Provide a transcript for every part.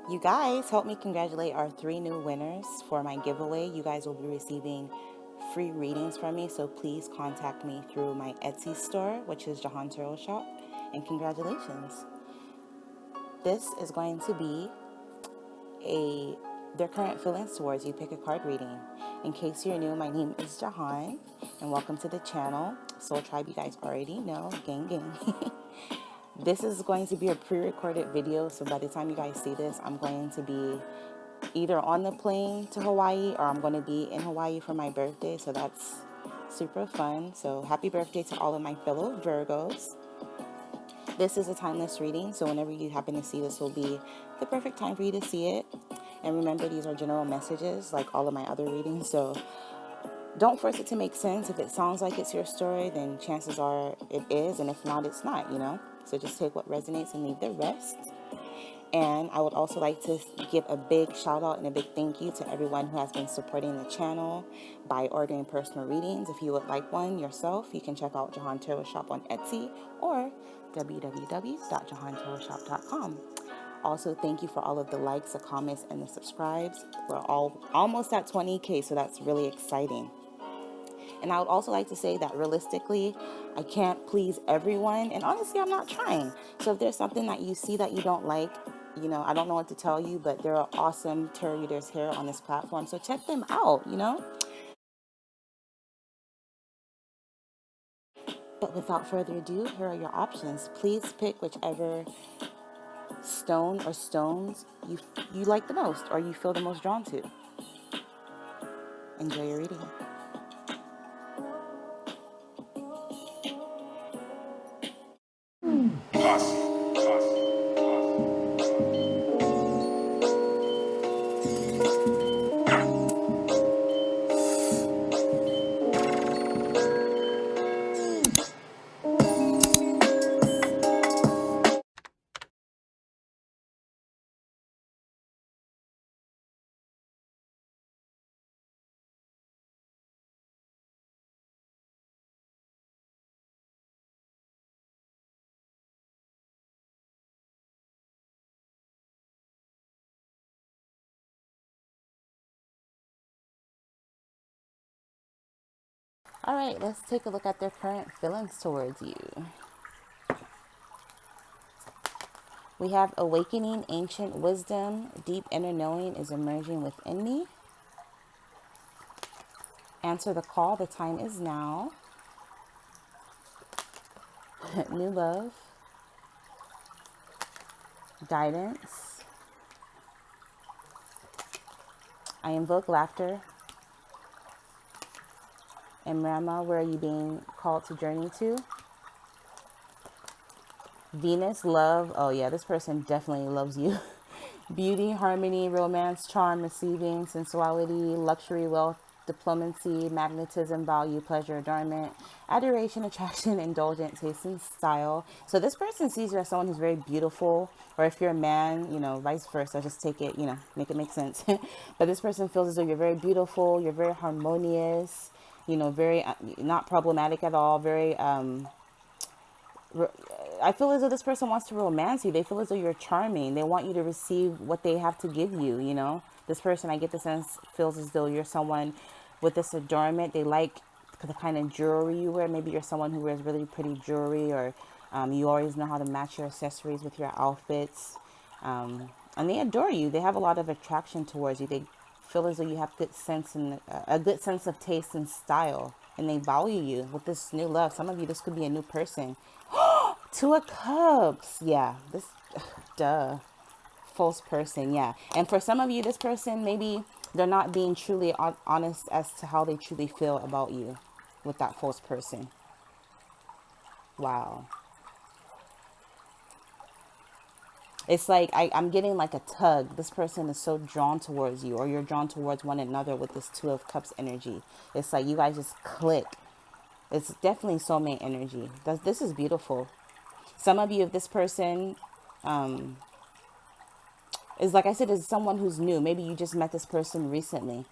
You guys, help me congratulate our 3 new winners for my giveaway. You guys will be receiving free readings from me, so please contact me through my Etsy store, which is Jehan Tarot Shop, and congratulations. This is going to be their current feelings towards you. Pick a card reading. In case you're new, my name is Jehan, and welcome to the channel. Soul Tribe, you guys already know, gang gang. This is going to be a pre-recorded video, so by the time you guys see this, I'm going to be either on the plane to Hawaii or I'm going to be in Hawaii for my birthday, so that's super fun. So happy birthday to all of my fellow Virgos. This is a timeless reading, so whenever you happen to see this will be the perfect time for you to see it. And remember, these are general messages like all of my other readings, so don't force it to make sense. If it sounds like it's your story, then chances are it is, and if not, it's not, you know? So just take what resonates and leave the rest. And I would also like to give a big shout out and a big thank you to everyone who has been supporting the channel by ordering personal readings. If you would like one yourself, you can check out Jehan Tarot Shop on Etsy or www.jehantarotshop.com. Also, thank you for all of the likes, the comments, and the subscribes. We're all almost at 20K, so that's really exciting. And I would also like to say that realistically, I can't please everyone. And honestly, I'm not trying. So if there's something that you see that you don't like, you know, I don't know what to tell you, but there are awesome tarot readers here on this platform. So check them out, you know. But without further ado, here are your options. Please pick whichever stone or stones you like the most or you feel the most drawn to. Enjoy your reading. All right, let's take a look at their current feelings towards you. We have awakening ancient wisdom, deep inner knowing is emerging within me. Answer the call, the time is now. New love, guidance. I invoke laughter. And Rama, where are you being called to journey to? Venus, love. Oh yeah, this person definitely loves you. Beauty, harmony, romance, charm, receiving, sensuality, luxury, wealth, diplomacy, magnetism, value, pleasure, adornment, adoration, attraction, indulgent, taste, and style. So this person sees you as someone who's very beautiful, or if you're a man, you know, vice versa, just take it, you know, make it make sense. But this person feels as though you're very beautiful, you're very harmonious, you know, very, not problematic at all, very, I feel as though this person wants to romance you. They feel as though you're charming. They want you to receive what they have to give you, you know. This person, I get the sense, feels as though you're someone with this adornment. They like the kind of jewelry you wear. Maybe you're someone who wears really pretty jewelry, or you always know how to match your accessories with your outfits. And they adore you. They have a lot of attraction towards you. They feel as though you have good sense and a good sense of taste and style. And they value you with this new love. Some of you, this could be a new person. Two of Cups. Yeah, this, duh. False person, yeah. And for some of you, this person, maybe they're not being truly honest as to how they truly feel about you with that false person. Wow. It's like I'm getting like a tug. This person is so drawn towards you, or you're drawn towards one another with this Two of Cups energy. It's like you guys just click. It's definitely soulmate energy. This is beautiful. Some of you, if this person is, like I said, is someone who's new. Maybe you just met this person recently.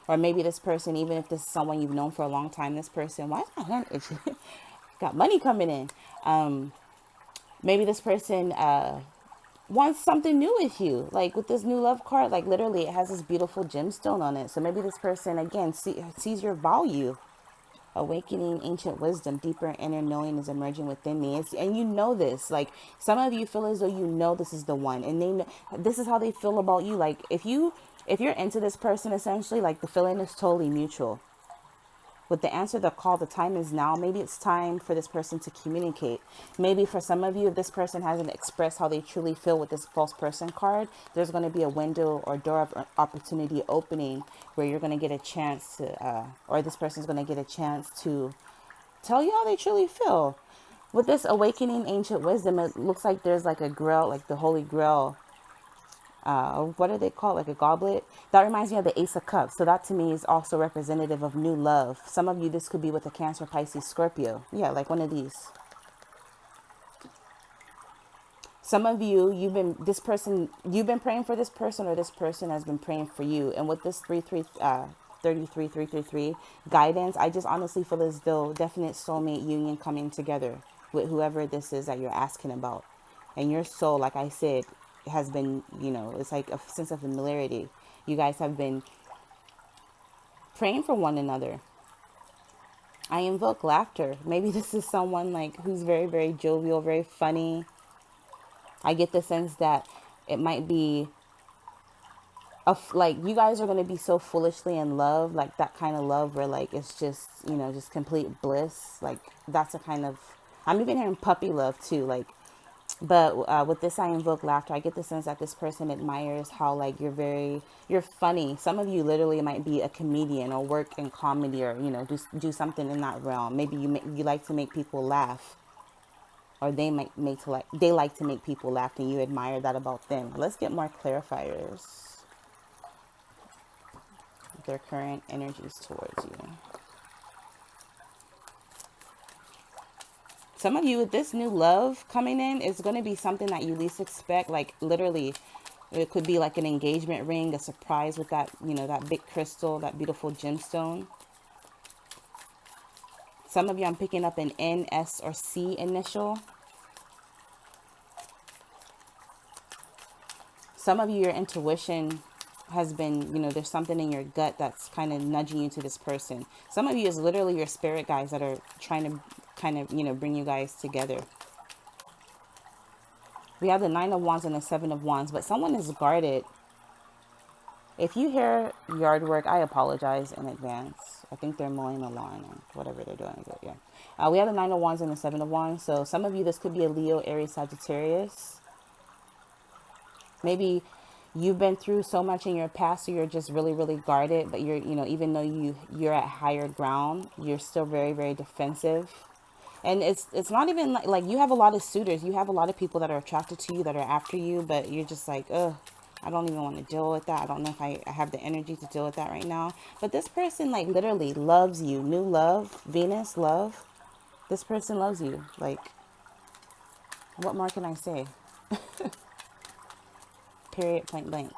Or maybe this person, even if this is someone you've known for a long time, this person, why is my hand itchy? Got money coming in. Maybe this person wants something new with you. Like with this new love card, like literally it has this beautiful gemstone on it. So maybe this person, again, sees your value. Awakening ancient wisdom, deeper inner knowing is emerging within me. And you know this. Like some of you feel as though you know this is the one, and they know, this is how they feel about you. Like if you're into this person, essentially, like the feeling is totally mutual. With the answer, the call, the time is now. Maybe it's time for this person to communicate. Maybe for some of you, if this person hasn't expressed how they truly feel with this false person card, there's going to be a window or door of opportunity opening where you're going to get a chance to, or this person's going to get a chance to tell you how they truly feel. With this awakening ancient wisdom, it looks like there's like a grail, like the Holy Grail. What do they call it? Like a goblet? That reminds me of the Ace of Cups. So that to me is also representative of new love. Some of you, this could be with a Cancer, Pisces, Scorpio. Yeah, like one of these. Some of you, you've been praying for this person, or this person has been praying for you. And with this 333 guidance, I just honestly feel as though definite soulmate union coming together with whoever this is that you're asking about. And your soul, like I said, has been, it's like a sense of familiarity. You guys have been praying for one another. I invoke laughter. Maybe this is someone like who's very, very jovial, very funny. I get the sense that it might be like you guys are going to be so foolishly in love, like that kind of love where like it's just, just complete bliss. Like that's a kind of, I'm even hearing puppy love too. Like, but with this, I invoke laughter. I get the sense that this person admires how like you're funny. Some of you literally might be a comedian or work in comedy, or do something in that realm. Maybe you like to make people laugh, or they like to make people laugh, and you admire that about them. Let's get more clarifiers. Their current energies towards you. Some of you with this new love coming in is going to be something that you least expect. Like literally, it could be like an engagement ring, a surprise with that, that big crystal, that beautiful gemstone. Some of you, I'm picking up an N, S, or C initial. Some of you, your intuition has been, there's something in your gut that's kind of nudging you to this person. Some of you is literally your spirit guides that are trying to kind of, bring you guys together. We have the 9 of Wands and the 7 of Wands, but someone is guarded. If you hear yard work, I apologize in advance. I think they're mowing the lawn or whatever they're doing. But yeah, we have the 9 of Wands and the 7 of Wands. So some of you, this could be a Leo, Aries, Sagittarius. Maybe you've been through so much in your past, so you're just really, really guarded. But you're, even though you're at higher ground, you're still very, very defensive. And it's not even like you have a lot of suitors. You have a lot of people that are attracted to you, that are after you, but you're just like, ugh, I don't even want to deal with that. I don't know if I have the energy to deal with that right now. But this person like literally loves you. New love, Venus, love. This person loves you. Like, what more can I say? Period, point blank.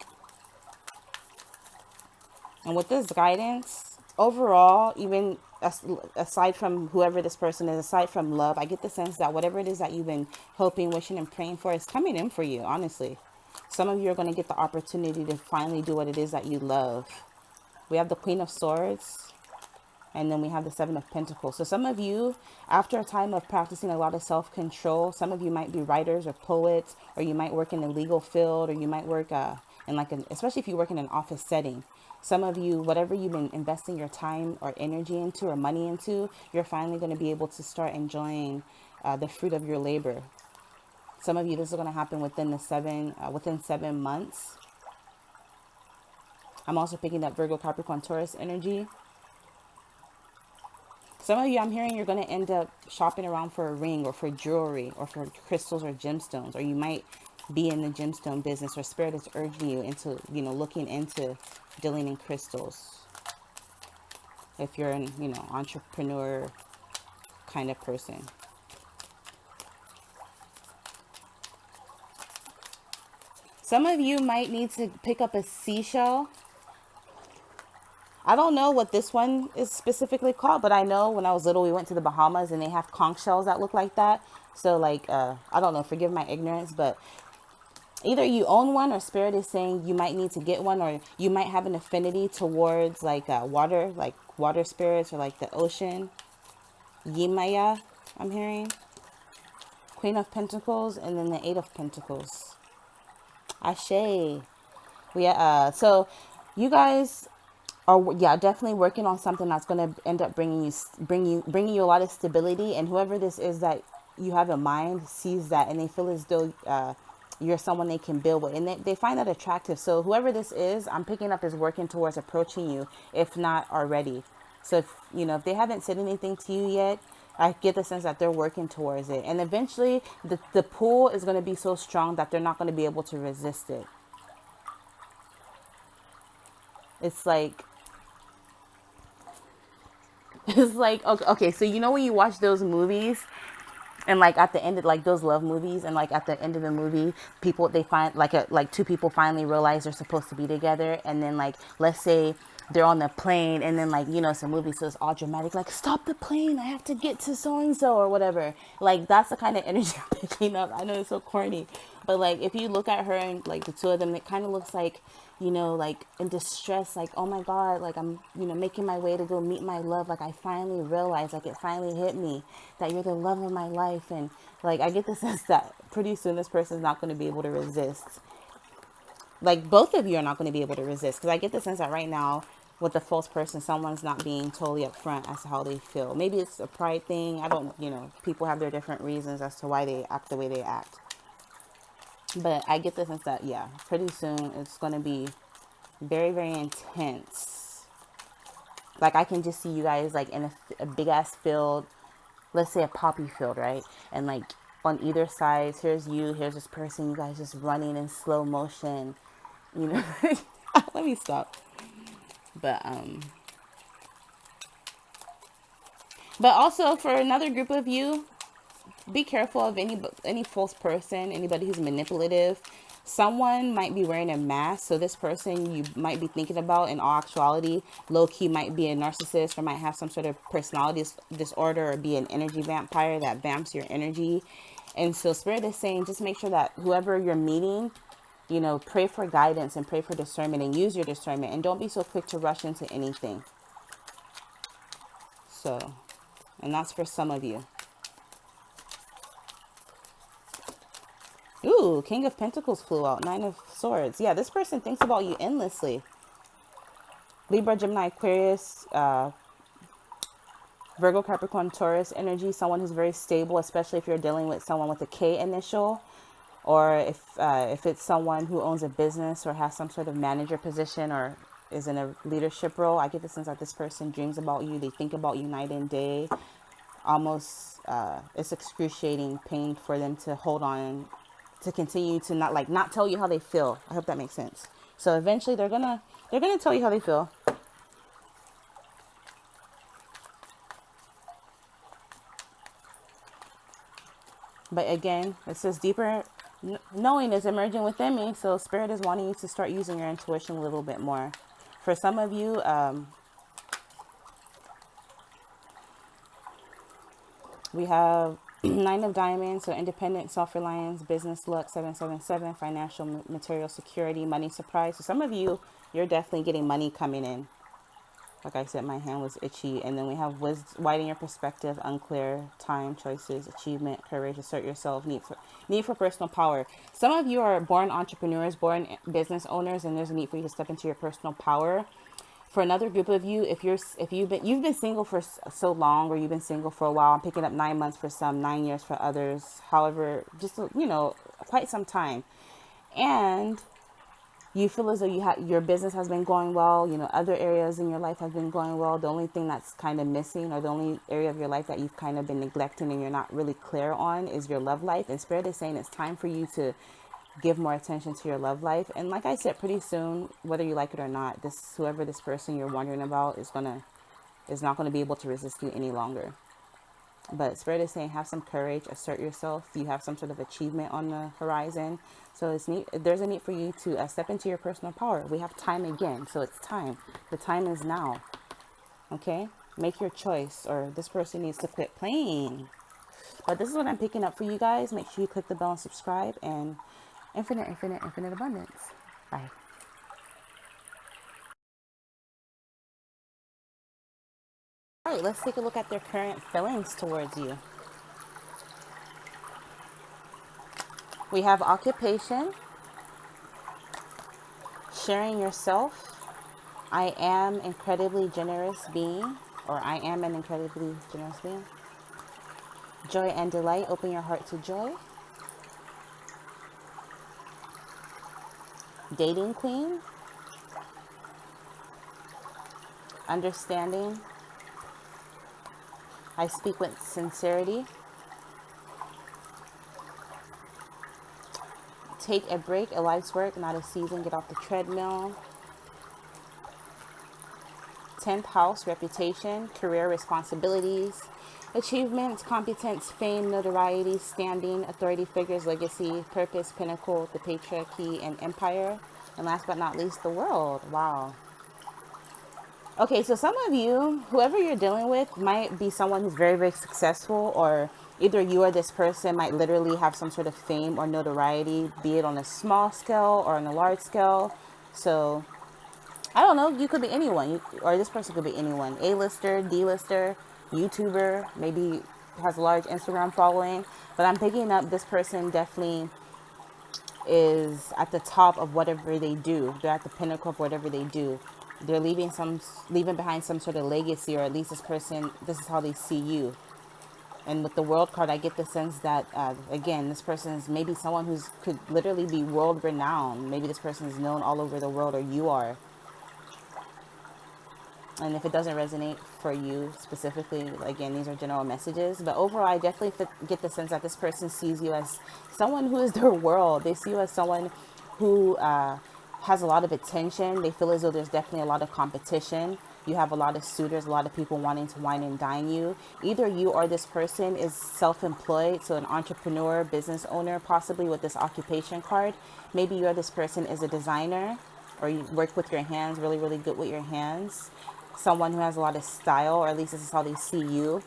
And with this guidance, overall, even aside from whoever this person is, aside from love, I get the sense that whatever it is that you've been hoping, wishing, and praying for is coming in for you, honestly. Some of you are going to get the opportunity to finally do what it is that you love. We have the Queen of Swords, and then we have the 7 of Pentacles. So some of you, after a time of practicing a lot of self-control, some of you might be writers or poets, or you might work in the legal field, or you might work in like especially if you work in an office setting. Some of you, whatever you've been investing your time or energy into or money into, you're finally going to be able to start enjoying the fruit of your labor. Some of you, this is going to happen within 7 months. I'm also picking up Virgo, Capricorn, Taurus energy. Some of you, I'm hearing you're going to end up shopping around for a ring or for jewelry or for crystals or gemstones, or you might be in the gemstone business, or spirit is urging you into, looking into dealing in crystals. If you're an, entrepreneur kind of person. Some of you might need to pick up a seashell. I don't know what this one is specifically called, but I know when I was little, we went to the Bahamas and they have conch shells that look like that. So like, I don't know, forgive my ignorance, but Either you own one, or Spirit is saying you might need to get one, or you might have an affinity towards like water, like water spirits, or like the ocean. Yimaya, I'm hearing. Queen of Pentacles, and then the Eight of Pentacles. Ashe. So you guys are, yeah, definitely working on something that's going to end up bringing you a lot of stability. And whoever this is that you have in mind sees that, and they feel as though you're someone they can build with, and they find that attractive. So whoever this is, I'm picking up, is working towards approaching you, if not already. So if if they haven't said anything to you yet, I get the sense that they're working towards it, and eventually the pull is going to be so strong that they're not going to be able to resist it. It's like it's like, okay, so when you watch those movies, and like at the end of like those love movies, and like at the end of the movie, people, they find like two people finally realize they're supposed to be together, and then like, let's say they're on the plane, and then like, it's a movie, so it's all dramatic, like, stop the plane, I have to get to so and so, or whatever. Like, that's the kind of energy I'm picking up. I know it's so corny, but like, if you look at her and like the two of them, it kind of looks like, like in distress, like, oh my God, like I'm, making my way to go meet my love. Like, I finally realized, like, it finally hit me that you're the love of my life. And like, I get the sense that pretty soon this person's not going to be able to resist. Like, both of you are not going to be able to resist. Because I get the sense that right now, with the false person, someone's not being totally upfront as to how they feel. Maybe it's a pride thing. I don't, people have their different reasons as to why they act the way they act. But I get the sense that, yeah, pretty soon it's going to be very, very intense. Like, I can just see you guys like in a big ass field, let's say a poppy field, right? And like on either side, here's you, here's this person, you guys just running in slow motion, you know. Let me stop. But but also for another group of you, be careful of any false person, anybody who's manipulative. Someone might be wearing a mask, so this person you might be thinking about, in all actuality, low-key might be a narcissist, or might have some sort of personality disorder, or be an energy vampire that vamps your energy. And so Spirit is saying, just make sure that whoever you're meeting, pray for guidance and pray for discernment, and use your discernment, and don't be so quick to rush into anything. So, and that's for some of you. Ooh, King of Pentacles flew out. 9 of Swords. Yeah, this person thinks about you endlessly. Libra, Gemini, Aquarius, Virgo, Capricorn, Taurus energy. Someone who's very stable, especially if you're dealing with someone with a K initial. Or if it's someone who owns a business or has some sort of manager position or is in a leadership role. I get the sense that this person dreams about you. They think about you night and day. Almost, it's excruciating pain for them to hold on, to continue to not tell you how they feel. I hope that makes sense. So eventually they're gonna tell you how they feel. But again, it says deeper knowing is emerging within me. So Spirit is wanting you to start using your intuition a little bit more. For some of you, we have 9 of Diamonds, so independent, self-reliance, business luck, 777, financial, material security, money surprise. So some of you, you're definitely getting money coming in. Like I said, my hand was itchy. And then we have widen your perspective, unclear, time, choices, achievement, courage, assert yourself, need for personal power. Some of you are born entrepreneurs, born business owners, and there's a need for you to step into your personal power. For another group of you, if you've been single for so long, or you've been single for a while, I'm picking up 9 months for some, 9 years for others. However, just quite some time, and you feel as though your business has been going well, other areas in your life have been going well. The only thing that's kind of missing, or the only area of your life that you've kind of been neglecting and you're not really clear on, is your love life. And Spirit is saying it's time for you to give more attention to your love life. And like I said, pretty soon, whether you like it or not, whoever this person you're wondering about is not going to be able to resist you any longer. But Spirit is saying, have some courage, assert yourself. You have some sort of achievement on the horizon. So there's a need for you to step into your personal power. We have time again. So it's time. The time is now. Okay? Make your choice, or this person needs to quit playing. But this is what I'm picking up for you guys. Make sure you click the bell and subscribe. And Infinite, infinite, infinite abundance. Bye. All right, let's take a look at their current feelings towards you. We have occupation, sharing yourself. I am incredibly generous being, or I am an incredibly generous being. Joy and delight, open your heart to joy. Dating queen. Understanding. I speak with sincerity. Take a break, a life's work, not a season, get off the treadmill. 10th house, reputation, career responsibilities, achievements, competence, fame, notoriety, standing, authority figures, legacy, purpose, pinnacle, the patriarchy, and empire. And last but not least, the world. Wow. Okay, so some of you, whoever you're dealing with, might be someone who's very, very successful, or either you or this person might literally have some sort of fame or notoriety, be it on a small scale or on a large scale. So I don't know, you could be anyone, or this person could be anyone. A-lister, D-lister, YouTuber, maybe has a large Instagram following. But I'm picking up this person definitely is at the top of whatever they do. They're at the pinnacle of whatever they do. They're leaving behind some sort of legacy, or at least this is how they see you. And with the world card, I get the sense that, again, this person is maybe someone who could literally be world renowned. Maybe this person is known all over the world, or you are. And if it doesn't resonate for you specifically, again, these are general messages. But overall, I definitely get the sense that this person sees you as someone who is their world. They see you as someone who has a lot of attention. They feel as though there's definitely a lot of competition. You have a lot of suitors, a lot of people wanting to wine and dine you. Either you or this person is self-employed, so an entrepreneur, business owner, possibly with this occupation card. Maybe you or this person is a designer, or you work with your hands, really, really good with your hands. Someone who has a lot of style, or at least this is how they see you.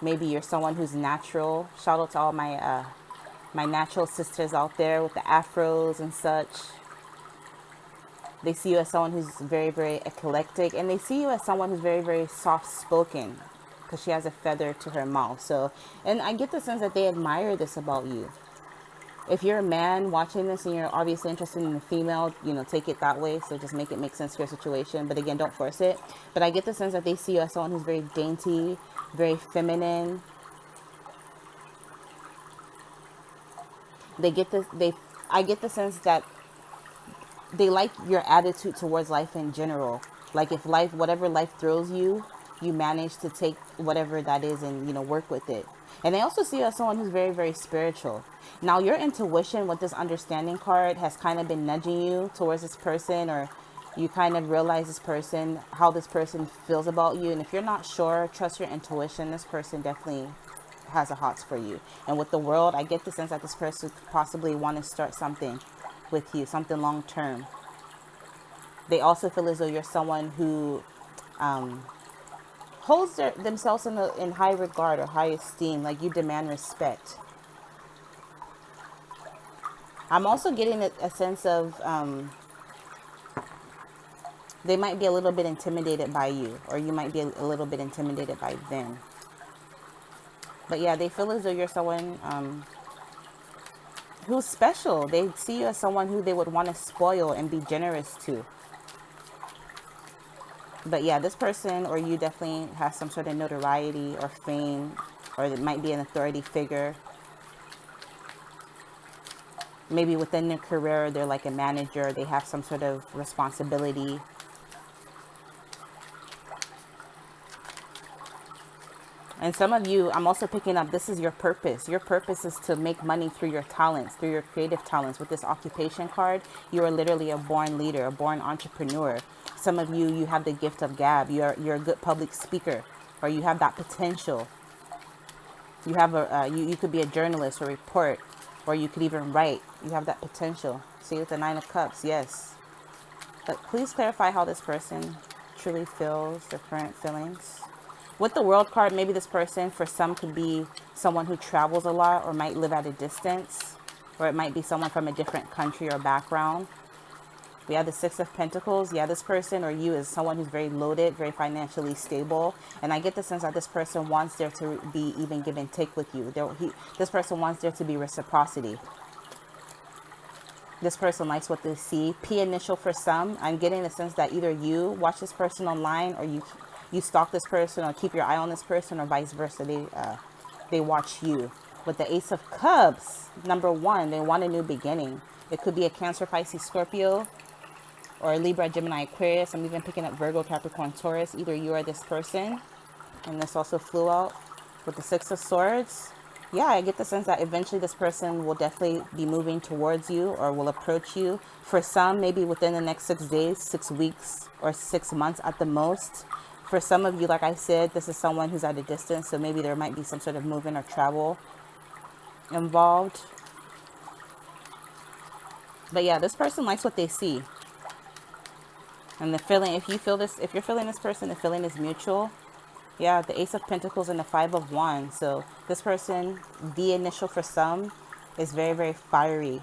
Maybe you're someone who's natural. Shout out to all my natural sisters out there with the afros and such. They see you as someone who's very, very eclectic, and they see you as someone who's very, very soft-spoken, because she has a feather to her mouth. So, and I get the sense that they admire this about you. If you're a man watching this and you're obviously interested in a female, take it that way. So just make it make sense to your situation. But again, don't force it. But I get the sense that they see you as someone who's very dainty, very feminine. I get the sense that they like your attitude towards life in general. Like if whatever life throws you, you manage to take whatever that is and, work with it. And they also see you as someone who's very, very spiritual. Now, your intuition with this understanding card has kind of been nudging you towards this person, or you kind of realize how this person feels about you. And if you're not sure, trust your intuition. This person definitely has a hots for you. And with the world, I get the sense that this person could possibly want to start something with you, something long term. They also feel as though you're someone who holds themselves in high regard or high esteem, like you demand respect. I'm also getting a sense of they might be a little bit intimidated by you, or you might be a little bit intimidated by them. But yeah, they feel as though you're someone who's special. They see you as someone who they would want to spoil and be generous to. But yeah, this person or you definitely has some sort of notoriety or fame, or it might be an authority figure. Maybe within their career, they're like a manager. They have some sort of responsibility. And some of you, I'm also picking up, this is your purpose. Your purpose is to make money through your talents, through your creative talents. With this occupation card, you are literally a born leader, a born entrepreneur. Some of you, you have the gift of gab. You're a good public speaker, or you have that potential. You have you could be a journalist or report, or you could even write. You have that potential. See, with the 9 of Cups, yes. But please clarify how this person truly feels, their current feelings. With the World card, maybe this person, for some, could be someone who travels a lot or might live at a distance. or it might be someone from a different country or background. We have the Six of Pentacles. Yeah, this person or you is someone who's very loaded, very financially stable. And I get the sense that this person wants there to be even give and take with you. This person wants there to be reciprocity. This person likes what they see. P initial for some. I'm getting the sense that either you watch this person online, or you stalk this person, or keep your eye on this person, or vice versa. They watch you. With the Ace of Cups, number one, they want a new beginning. It could be a Cancer, Pisces, Scorpio, or Libra, Gemini, Aquarius. I'm even picking up Virgo, Capricorn, Taurus. Either you or this person. And this also flew out with the Six of Swords. Yeah, I get the sense that eventually this person will definitely be moving towards you or will approach you. For some, maybe within the next 6 days, 6 weeks, or 6 months at the most. For some of you, like I said, this is someone who's at a distance, so maybe there might be some sort of movement or travel involved. But yeah, this person likes what they see. And the feeling, if you're feeling this person, the feeling is mutual. Yeah, the Ace of Pentacles and the Five of Wands. So this person, D initial for some, is very, very fiery.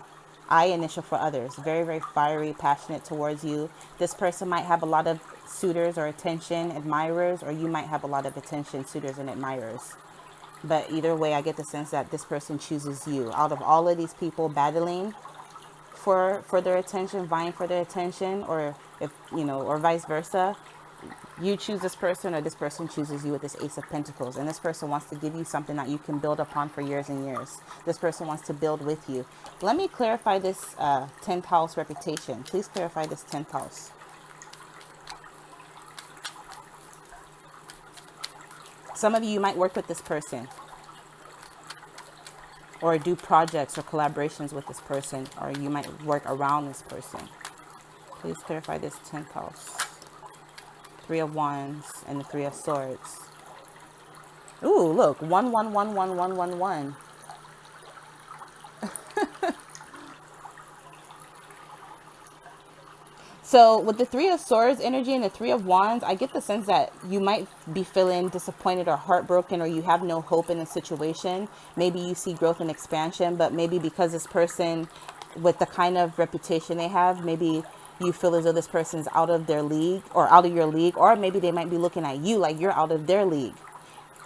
I initial for others. Very, very fiery, passionate towards you. This person might have a lot of suitors or attention, admirers, or you might have a lot of attention, suitors, and admirers. But either way, I get the sense that this person chooses you. Out of all of these people battling for their attention, vying for their attention, or if or vice versa, you choose this person or this person chooses you with this Ace of Pentacles. And this person wants to give you something that you can build upon for years and years. This person wants to build with you. Let me clarify this 10th house reputation. Please clarify this 10th house. Some of you might work with this person, or do projects or collaborations with this person, or you might work around this person. Please clarify this 10th house. Three of Wands and the Three of Swords. Ooh, look, 1111111. So with the Three of Swords energy and the Three of Wands, I get the sense that you might be feeling disappointed or heartbroken, or you have no hope in the situation. Maybe you see growth and expansion, but maybe because this person, with the kind of reputation they have, maybe you feel as though this person is out of their league or out of your league, or maybe they might be looking at you like you're out of their league.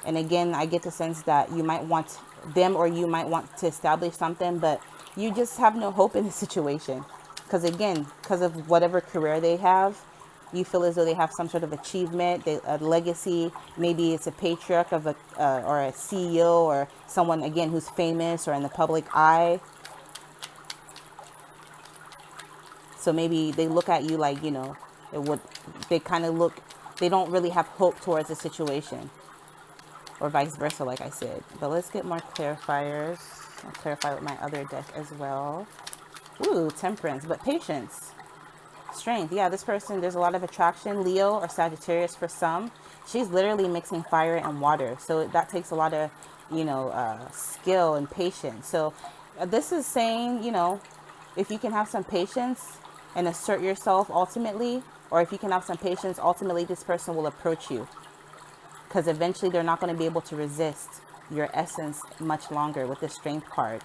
And again, I get the sense that you might want them, or you might want to establish something, but you just have no hope in the situation. Because again, because of whatever career they have, you feel as though they have some sort of achievement, a legacy. Maybe it's a patriarch of or a CEO, or someone, again, who's famous or in the public eye. So maybe they look at you like, they kind of look, they don't really have hope towards the situation, or vice versa, like I said. But let's get more clarifiers. I'll clarify with my other deck as well. Ooh, Temperance, but patience, strength. Yeah, this person, there's a lot of attraction. Leo or Sagittarius for some. She's literally mixing fire and water. So that takes a lot of, skill and patience. So this is saying, if you can have some patience and assert yourself ultimately, or if you can have some patience, ultimately this person will approach you. Because eventually they're not going to be able to resist your essence much longer with the Strength card.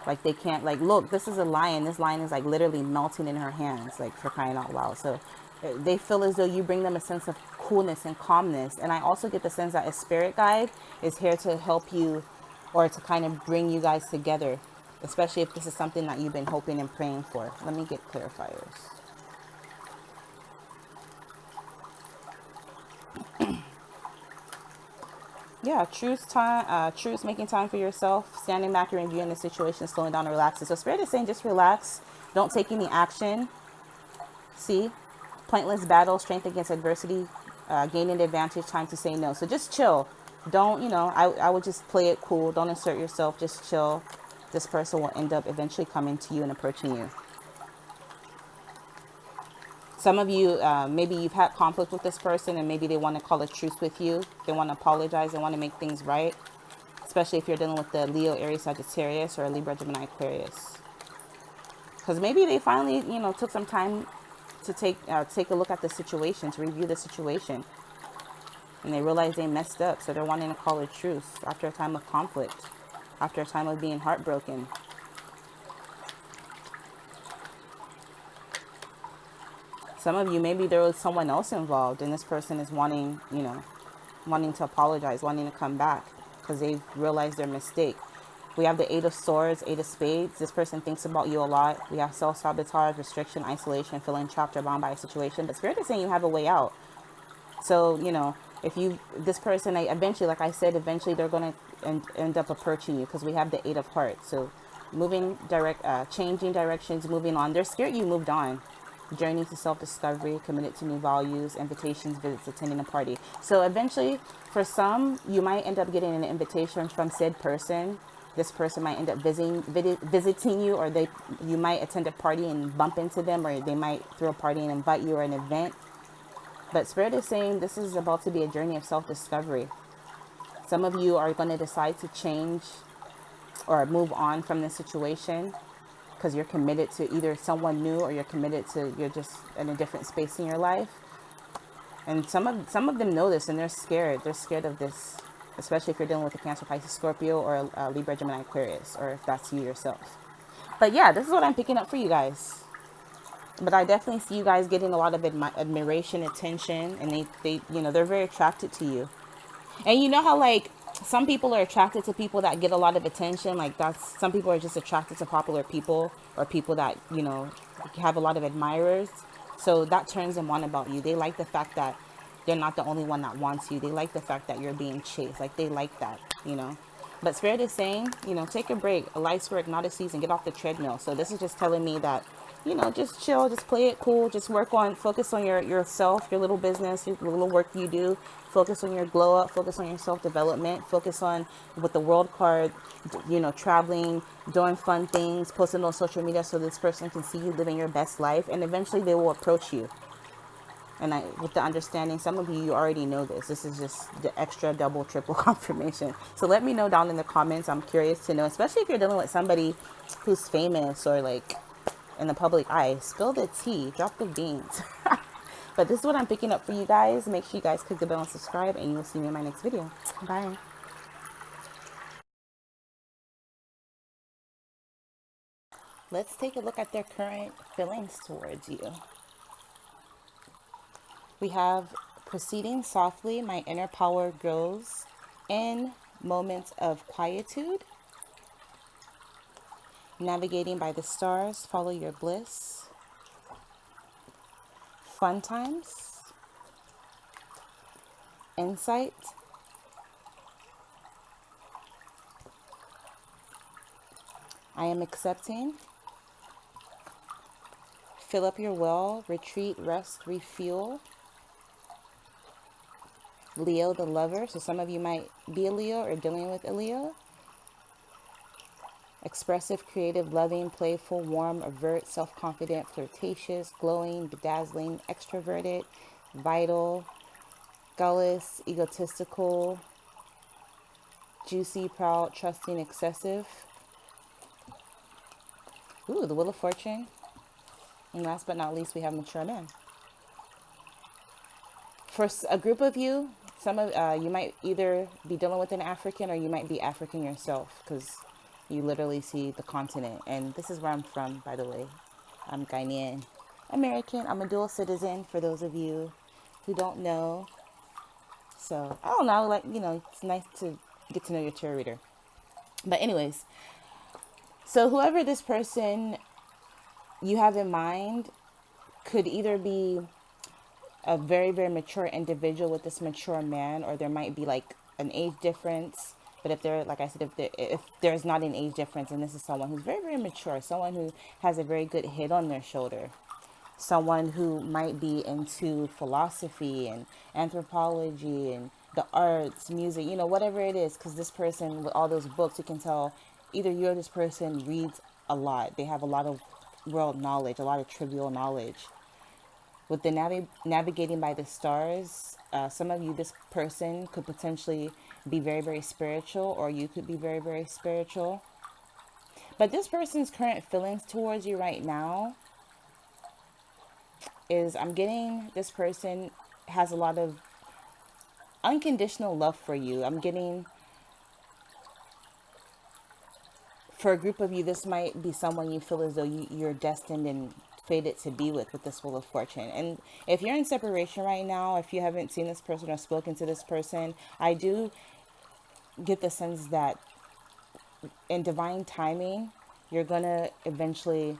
Like they can't, like, look, this is a lion. This lion is like literally melting in her hands, like, for crying out loud. So they feel as though you bring them a sense of coolness and calmness. And I also get the sense that a spirit guide is here to help you, or to kind of bring you guys together, especially if this is something that you've been hoping and praying for. Let me get clarifiers. Yeah, choose making time for yourself, standing back and reviewing the situation, slowing down and relaxing. So Spirit is saying just relax. Don't take any action. See? Pointless battle, strength against adversity, gaining advantage, time to say no. So just chill. Don't, I would just play it cool. Don't insert yourself. Just chill. This person will end up eventually coming to you and approaching you. Some of you, maybe you've had conflict with this person, and maybe they want to call a truce with you. They want to apologize. They want to make things right. Especially if you're dealing with the Leo, Aries, Sagittarius, or Libra, Gemini, Aquarius. Because maybe they finally, took some time to take a look at the situation, to review the situation. And they realize they messed up. So they're wanting to call a truce after a time of conflict. after a time of being heartbroken. Some of you, maybe there was someone else involved and this person is wanting, wanting to apologize, wanting to come back because they've realized their mistake. We have the Eight of Swords, Eight of Spades. This person thinks about you a lot. We have self-sabotage, restriction, isolation, feeling trapped or bound by a situation. But Spirit is saying you have a way out. So, this person, eventually, like I said, eventually they're going to end up approaching you because we have the Eight of Hearts. So changing directions, moving on. They're scared you moved on. Journey to self-discovery, committed to new values, invitations, visits, attending a party. So eventually, for some, you might end up getting an invitation from said person. This person might end up visiting you, or you might attend a party and bump into them, or they might throw a party and invite you or an event. But Spirit is saying this is about to be a journey of self-discovery. Some of you are going to decide to change or move on from this situation because you're committed to either someone new or you're just in a different space in your life. And some of them know this and they're scared. They're scared of this, especially if you're dealing with a Cancer, Pisces, Scorpio, or a Libra, Gemini, Aquarius, or if that's you yourself. But yeah, this is what I'm picking up for you guys. But I definitely see you guys getting a lot of admiration, attention, and they're very attracted to you. And you know how some people are attracted to people that get a lot of attention. Some people are just attracted to popular people or people that, have a lot of admirers. So that turns them on about you. They like the fact that they're not the only one that wants you. They like the fact that you're being chased. They like that. But Spirit is saying, take a break. A life's work, not a season. Get off the treadmill. So this is just telling me that, just chill, just play it cool. Just focus on yourself, your little business, your little work you do. Focus on your glow up. Focus on your self-development. Focus on with the World card, traveling, doing fun things, posting on social media so this person can see you living your best life. And eventually they will approach you. And with the understanding, some of you already know this. This is just the extra, double, triple confirmation. So let me know down in the comments. I'm curious to know, especially if you're dealing with somebody who's famous or in the public eye. Spill the tea, drop the beans. But this is what I'm picking up for you guys. Make sure you guys click the bell and subscribe, and you will see me in my next video. Bye. Let's take a look at their current feelings towards you. We have proceeding softly, my inner power grows in moments of quietude. Navigating by the stars, follow your bliss. Fun times. Insight. I am accepting. Fill up your well, retreat, rest, refuel. Leo the lover, so some of you might be a Leo or dealing with a Leo. Expressive, creative, loving, playful, warm, avert, self-confident, flirtatious, glowing, bedazzling, extroverted, vital, gullus, egotistical, juicy, proud, trusting, excessive. Ooh, the Wheel of Fortune. And last but not least, we have mature men. For a group of you, some of you might either be dealing with an African or you might be African yourself because you literally see the continent. And this is where I'm from, by the way. I'm Ghanaian American. I'm a dual citizen for those of you who don't know. So, I don't know, it's nice to get to know your tarot reader. But anyways, so whoever this person you have in mind could either be a very, very mature individual with this mature man, or there might be an age difference. But if they're, like I said, if there's not an age difference, and this is someone who's very, very mature, someone who has a very good head on their shoulder, someone who might be into philosophy and anthropology and the arts, music, whatever it is, because this person with all those books, you can tell either you or this person reads a lot. They have a lot of world knowledge, a lot of trivial knowledge. With the navigating by the stars, some of you, this person could potentially be very, very spiritual, or you could be very, very spiritual. But this person's current feelings towards you right now is, I'm getting this person has a lot of unconditional love for you. I'm getting for a group of you, this might be someone you feel as though you're destined and fated to be with this Wheel of Fortune. And if you're in separation right now, if you haven't seen this person or spoken to this person, I do get the sense that in divine timing, you're going to eventually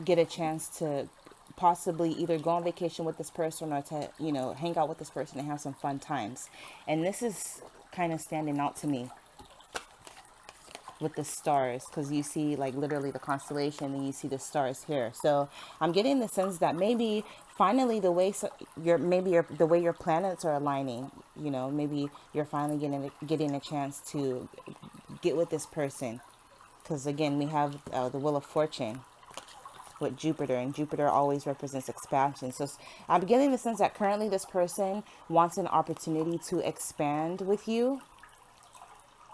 get a chance to possibly either go on vacation with this person or to, hang out with this person and have some fun times. And this is kind of standing out to me with the stars, because you see like literally the constellation and you see the stars here. So I'm getting the sense that maybe finally the way the way your planets are aligning, maybe you're finally getting a chance to get with this person. Because again, we have the Wheel of Fortune with Jupiter, and Jupiter always represents expansion. So I'm getting the sense that currently this person wants an opportunity to expand with you.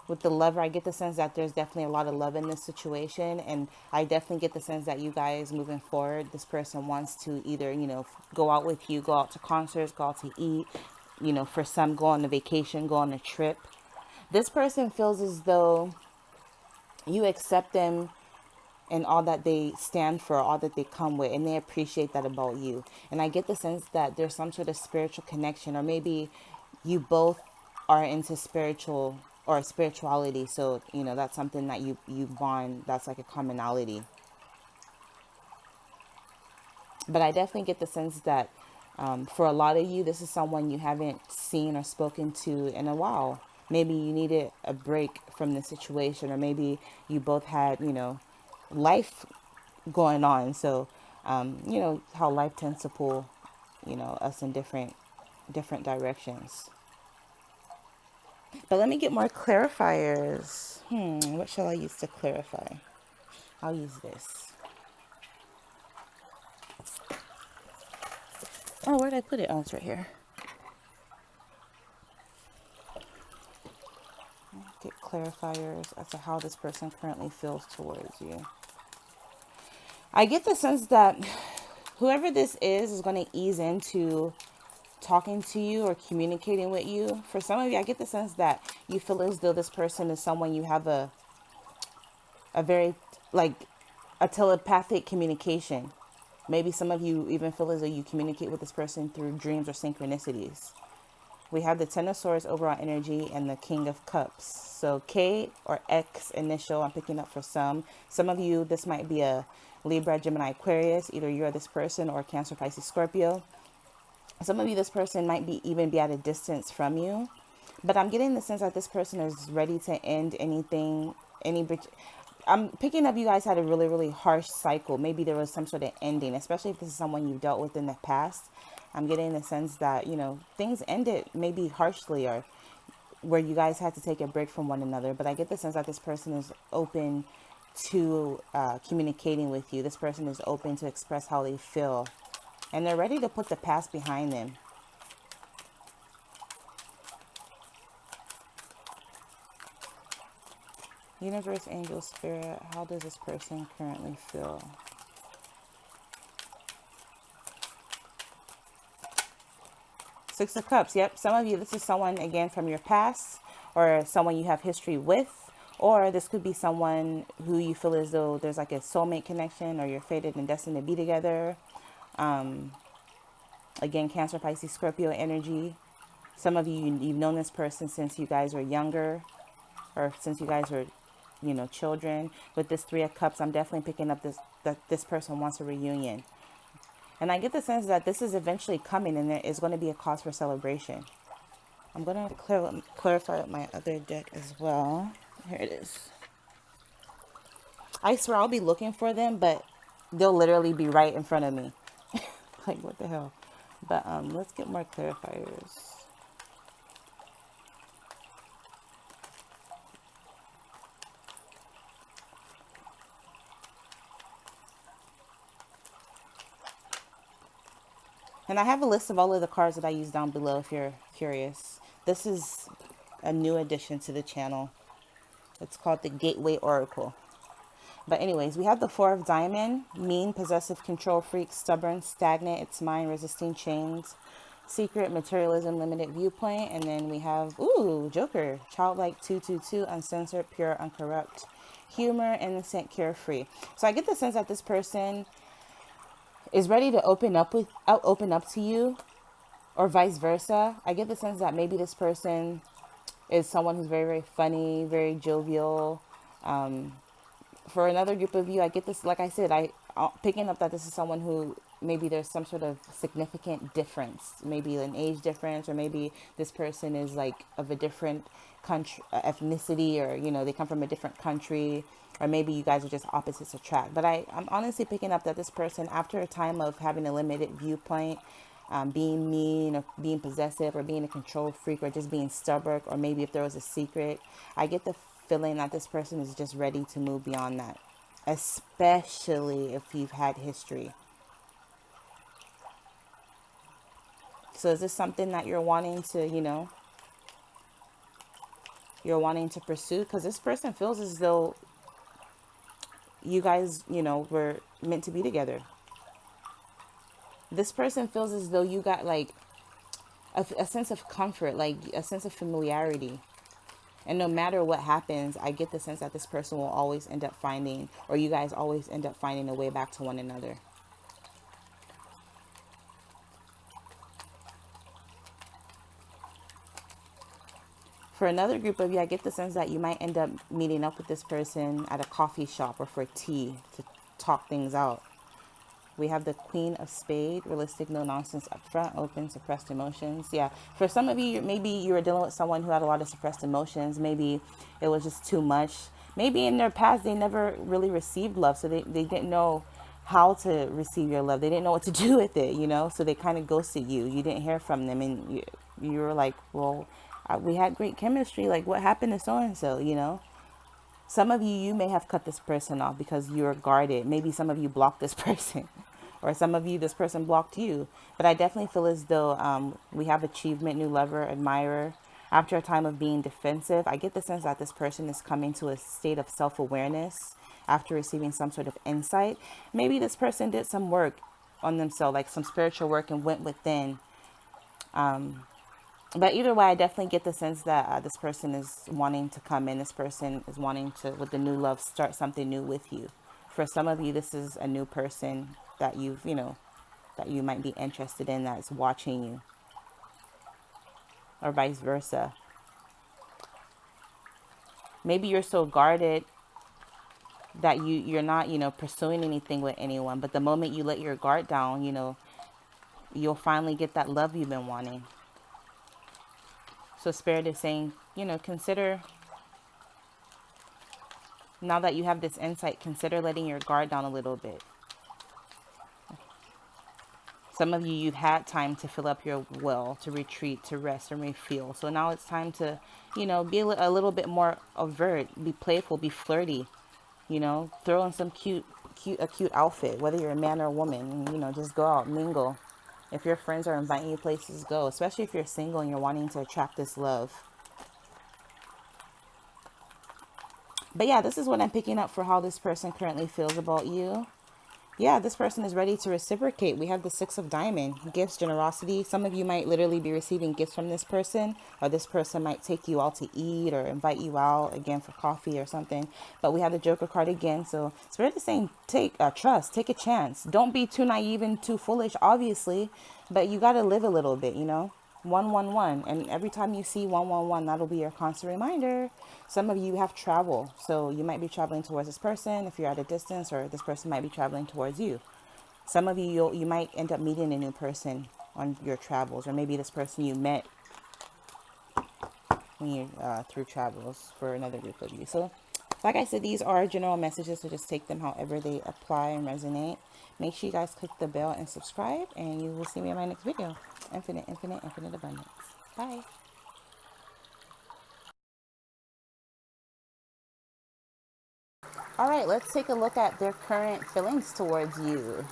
With the lover, I get the sense that there's definitely a lot of love in this situation. And I definitely get the sense that you guys moving forward, this person wants to either, go out with you, go out to concerts, go out to eat, for some, go on a vacation, go on a trip. This person feels as though you accept them and all that they stand for, all that they come with, and they appreciate that about you. And I get the sense that there's some sort of spiritual connection, or maybe you both are into spiritual or spirituality. So, that's something that you bond, that's like a commonality. But I definitely get the sense that for a lot of you, this is someone you haven't seen or spoken to in a while. Maybe you needed a break from the situation, or maybe you both had, life going on. So, how life tends to pull, us in different directions. But let me get more clarifiers. What shall I use to clarify? I'll use this. Oh, where did I put it? Oh, it's right here. Get clarifiers as to how this person currently feels towards you. I get the sense that whoever this is going to ease into talking to you or communicating with you. For some of you, I get the sense that you feel as though this person is someone you have a very, like, a telepathic communication. Maybe some of you even feel as though you communicate with this person through dreams or synchronicities. We have the Ten of Swords overall energy and the King of Cups. So K or X initial, I'm picking up for some. Some of you, this might be a Libra, Gemini, Aquarius. Either you're this person or Cancer, Pisces, Scorpio. Some of you, this person might even be at a distance from you. But I'm getting the sense that this person is ready to end anything, I'm picking up you guys had a really, really harsh cycle. Maybe there was some sort of ending, especially if this is someone you've dealt with in the past. I'm getting the sense that, things ended maybe harshly, or where you guys had to take a break from one another. But I get the sense that this person is open to communicating with you. This person is open to express how they feel. And they're ready to put the past behind them. Universe, angel, spirit, how does this person currently feel? Six of Cups. Yep. Some of you, this is someone, again, from your past, or someone you have history with. Or this could be someone who you feel as though there's like a soulmate connection, or you're fated and destined to be together. Again, Cancer, Pisces, Scorpio energy. Some of you, you've known this person since you guys were younger, or since you guys were, children. With this Three of Cups, I'm definitely picking up that this person wants a reunion. And I get the sense that this is eventually coming, and there is going to be a cause for celebration. I'm going to clarify with my other deck as well. Here it is. I swear I'll be looking for them, but they'll literally be right in front of me. Like, what the hell? But let's get more clarifiers. And I have a list of all of the cards that I use down below if you're curious. This is a new addition to the channel. It's called the Gateway Oracle. But anyways, we have the Four of Diamond. Mean, possessive, control freak, stubborn, stagnant, its mind, resisting chains, secret, materialism, limited viewpoint. And then we have, ooh, Joker, childlike, 222, uncensored, pure, uncorrupt. humor, innocent, carefree. So I get the sense that this person is ready to open up to you, or vice versa. I get the sense that maybe this person is someone who's very, very funny, very jovial. For another group of you, I get this, like I said, picking up that this is someone who maybe there's some sort of significant difference, maybe an age difference, or maybe this person is like of a different country, ethnicity, or, you know, they come from a different country, or maybe you guys are just opposites attract. But I'm honestly picking up that this person, after a time of having a limited viewpoint, being mean or being possessive or being a control freak or just being stubborn, or maybe if there was a secret, I get the feeling that this person is just ready to move beyond that, especially if you've had history. So is this something that you're wanting to, you're wanting to pursue? Because this person feels as though you guys, were meant to be together. This person feels as though you got like a sense of comfort, like a sense of familiarity. And no matter what happens, I get the sense that this person will always end up finding, or you guys always end up finding a way back to one another. For another group of you, I get the sense that you might end up meeting up with this person at a coffee shop or for tea to talk things out. We have the Queen of Spades, realistic, no nonsense upfront, open, suppressed emotions. Yeah, for some of you, maybe you were dealing with someone who had a lot of suppressed emotions. Maybe it was just too much. Maybe in their past, they never really received love, so they didn't know how to receive your love. They didn't know what to do with it, so they kind of ghosted you. You didn't hear from them, and you were like, well, we had great chemistry. Like, what happened to so-and-so, Some of you may have cut this person off because you're guarded. Maybe some of you blocked this person. Or some of you, this person blocked you. But I definitely feel as though we have achievement, new lover, admirer. After a time of being defensive, I get the sense that this person is coming to a state of self-awareness after receiving some sort of insight. Maybe this person did some work on themselves, like some spiritual work, and went within. But either way, I definitely get the sense that this person is wanting to come in. This person is wanting to, with the new love, start something new with you. For some of you, this is a new person that that you might be interested in, that's watching you, or vice versa. Maybe you're so guarded that you're not, pursuing anything with anyone. But the moment you let your guard down, you'll finally get that love you've been wanting. So Spirit is saying, consider, now that you have this insight, consider letting your guard down a little bit. Some of you, you've had time to fill up your well, to retreat, to rest and refuel. So now it's time to, be a little bit more overt, be playful, be flirty, throw on some cute outfit, whether you're a man or a woman, just go out, mingle. If your friends are inviting you places, go, especially if you're single and you're wanting to attract this love. But yeah, this is what I'm picking up for how this person currently feels about you. Yeah, this person is ready to reciprocate. We have the Six of Diamonds, gifts, generosity. Some of you might literally be receiving gifts from this person, or this person might take you out to eat or invite you out again for coffee or something. But we have the Joker card again. So Spirit is saying, trust, take a chance. Don't be too naive and too foolish, obviously, but you got to live a little bit, 111, and every time you see 111, that'll be your constant reminder. Some of you have travel, so you might be traveling towards this person if you're at a distance, or this person might be traveling towards you. Some of you, you might end up meeting a new person on your travels, or maybe this person you met when you through travels, for another group of you. So like I said, these are general messages, so just take them however they apply and resonate. Make sure you guys click the bell and subscribe, and you will see me in my next video. Infinite, infinite, infinite abundance. Bye. All right, let's take a look at their current feelings towards you.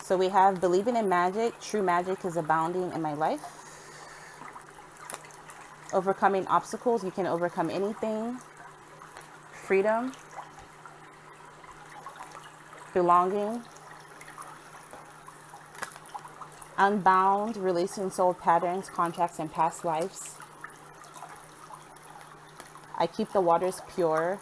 So we have believing in magic. True magic is abounding in my life. Overcoming obstacles. You can overcome anything. Freedom. Belonging. Unbound, releasing soul patterns, contracts, and past lives. I keep the waters pure.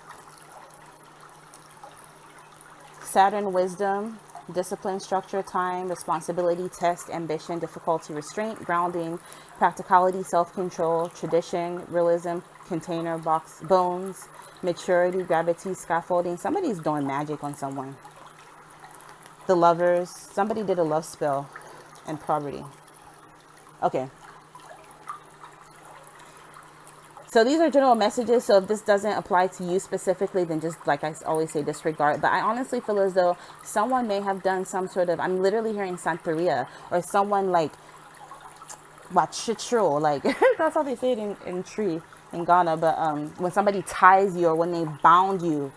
Saturn, wisdom, discipline, structure, time, responsibility, test, ambition, difficulty, restraint, grounding, practicality, self-control, tradition, realism, container, box, bones, maturity, gravity, scaffolding. Somebody's doing magic on someone. The lovers, somebody did a love spell, and poverty. Okay. So these are general messages. So if this doesn't apply to you specifically, then just like I always say, disregard. But I honestly feel as though someone may have done some sort of, I'm literally hearing Santeria, or someone like, Wachitro, like, that's how they say it in Tree in Ghana. But when somebody ties you or when they bound you,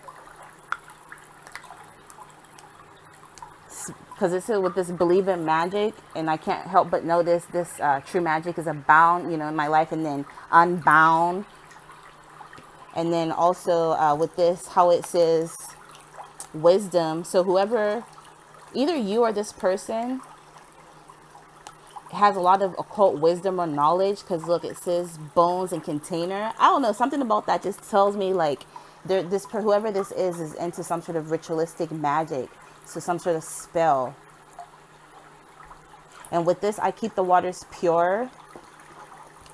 because it's with this believe in magic, and I can't help but notice this true magic is abound, in my life, and then unbound. And then also with this, how it says wisdom. So whoever, either you or this person has a lot of occult wisdom or knowledge, because look, it says bones and container. I don't know, something about that just tells me like whoever this is into some sort of ritualistic magic, so some sort of spell. And with this, I keep the waters pure.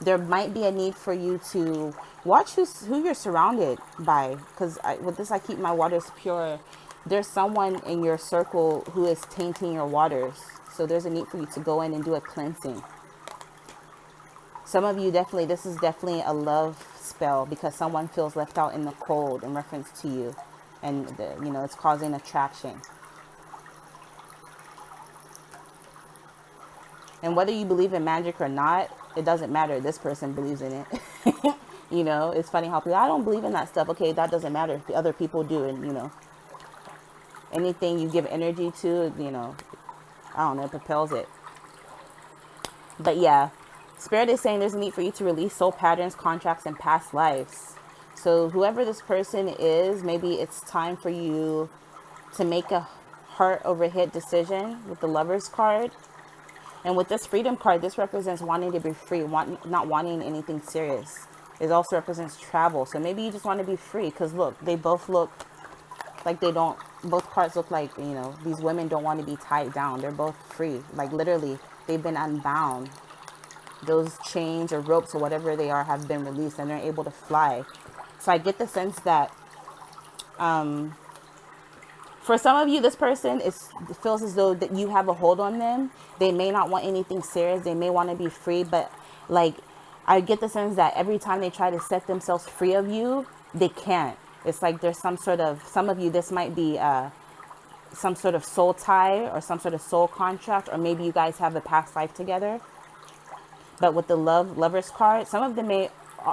There might be a need for you to watch who you're surrounded by, because with this, I keep my waters pure. There's someone in your circle who is tainting your waters, so there's a need for you to go in and do a cleansing. Some of you definitely, this is definitely a love spell, because someone feels left out in the cold in reference to you, and it's causing attraction. And whether you believe in magic or not, it doesn't matter. This person believes in it. It's funny how people, I don't believe in that stuff. Okay, that doesn't matter. The other people do. And, anything you give energy to, I don't know, it propels it. But yeah, Spirit is saying there's a need for you to release soul patterns, contracts, and past lives. So whoever this person is, maybe it's time for you to make a heart over head decision with the Lover's card. And with this Freedom card, this represents wanting to be free, not wanting anything serious. It also represents travel. So maybe you just want to be free, because look, they both look like both cards look like, these women don't want to be tied down. They're both free. Like literally, they've been unbound. Those chains or ropes or whatever they are have been released, and they're able to fly. So I get the sense that for some of you, this person feels as though that you have a hold on them. They may not want anything serious. They may want to be free, but like I get the sense that every time they try to set themselves free of you, they can't. It's like there's some of you, this might be some sort of soul tie or some sort of soul contract, or maybe you guys have a past life together. But with the Lover's card, some of them may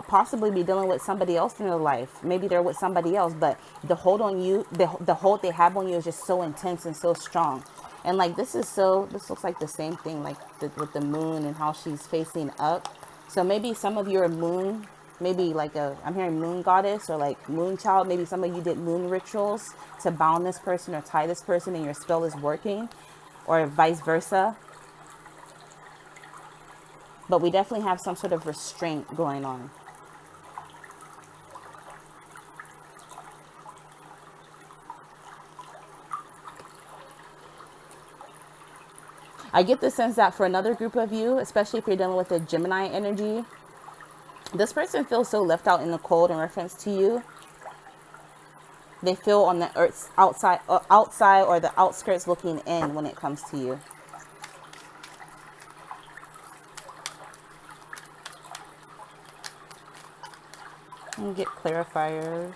possibly be dealing with somebody else in their life. Maybe they're with somebody else, but the hold on you, the hold they have on you is just so intense and so strong. And like this looks like the same thing, like with the moon and how she's facing up. So maybe some of you are moon, maybe like I'm hearing moon goddess or like moon child. Maybe some of you did moon rituals to bound this person or tie this person, and your spell is working, or vice versa. But we definitely have some sort of restraint going on. I get the sense that for another group of you, especially if you're dealing with a Gemini energy, this person feels so left out in the cold in reference to you. They feel on the earth's outside or the outskirts looking in when it comes to you. And get clarifiers.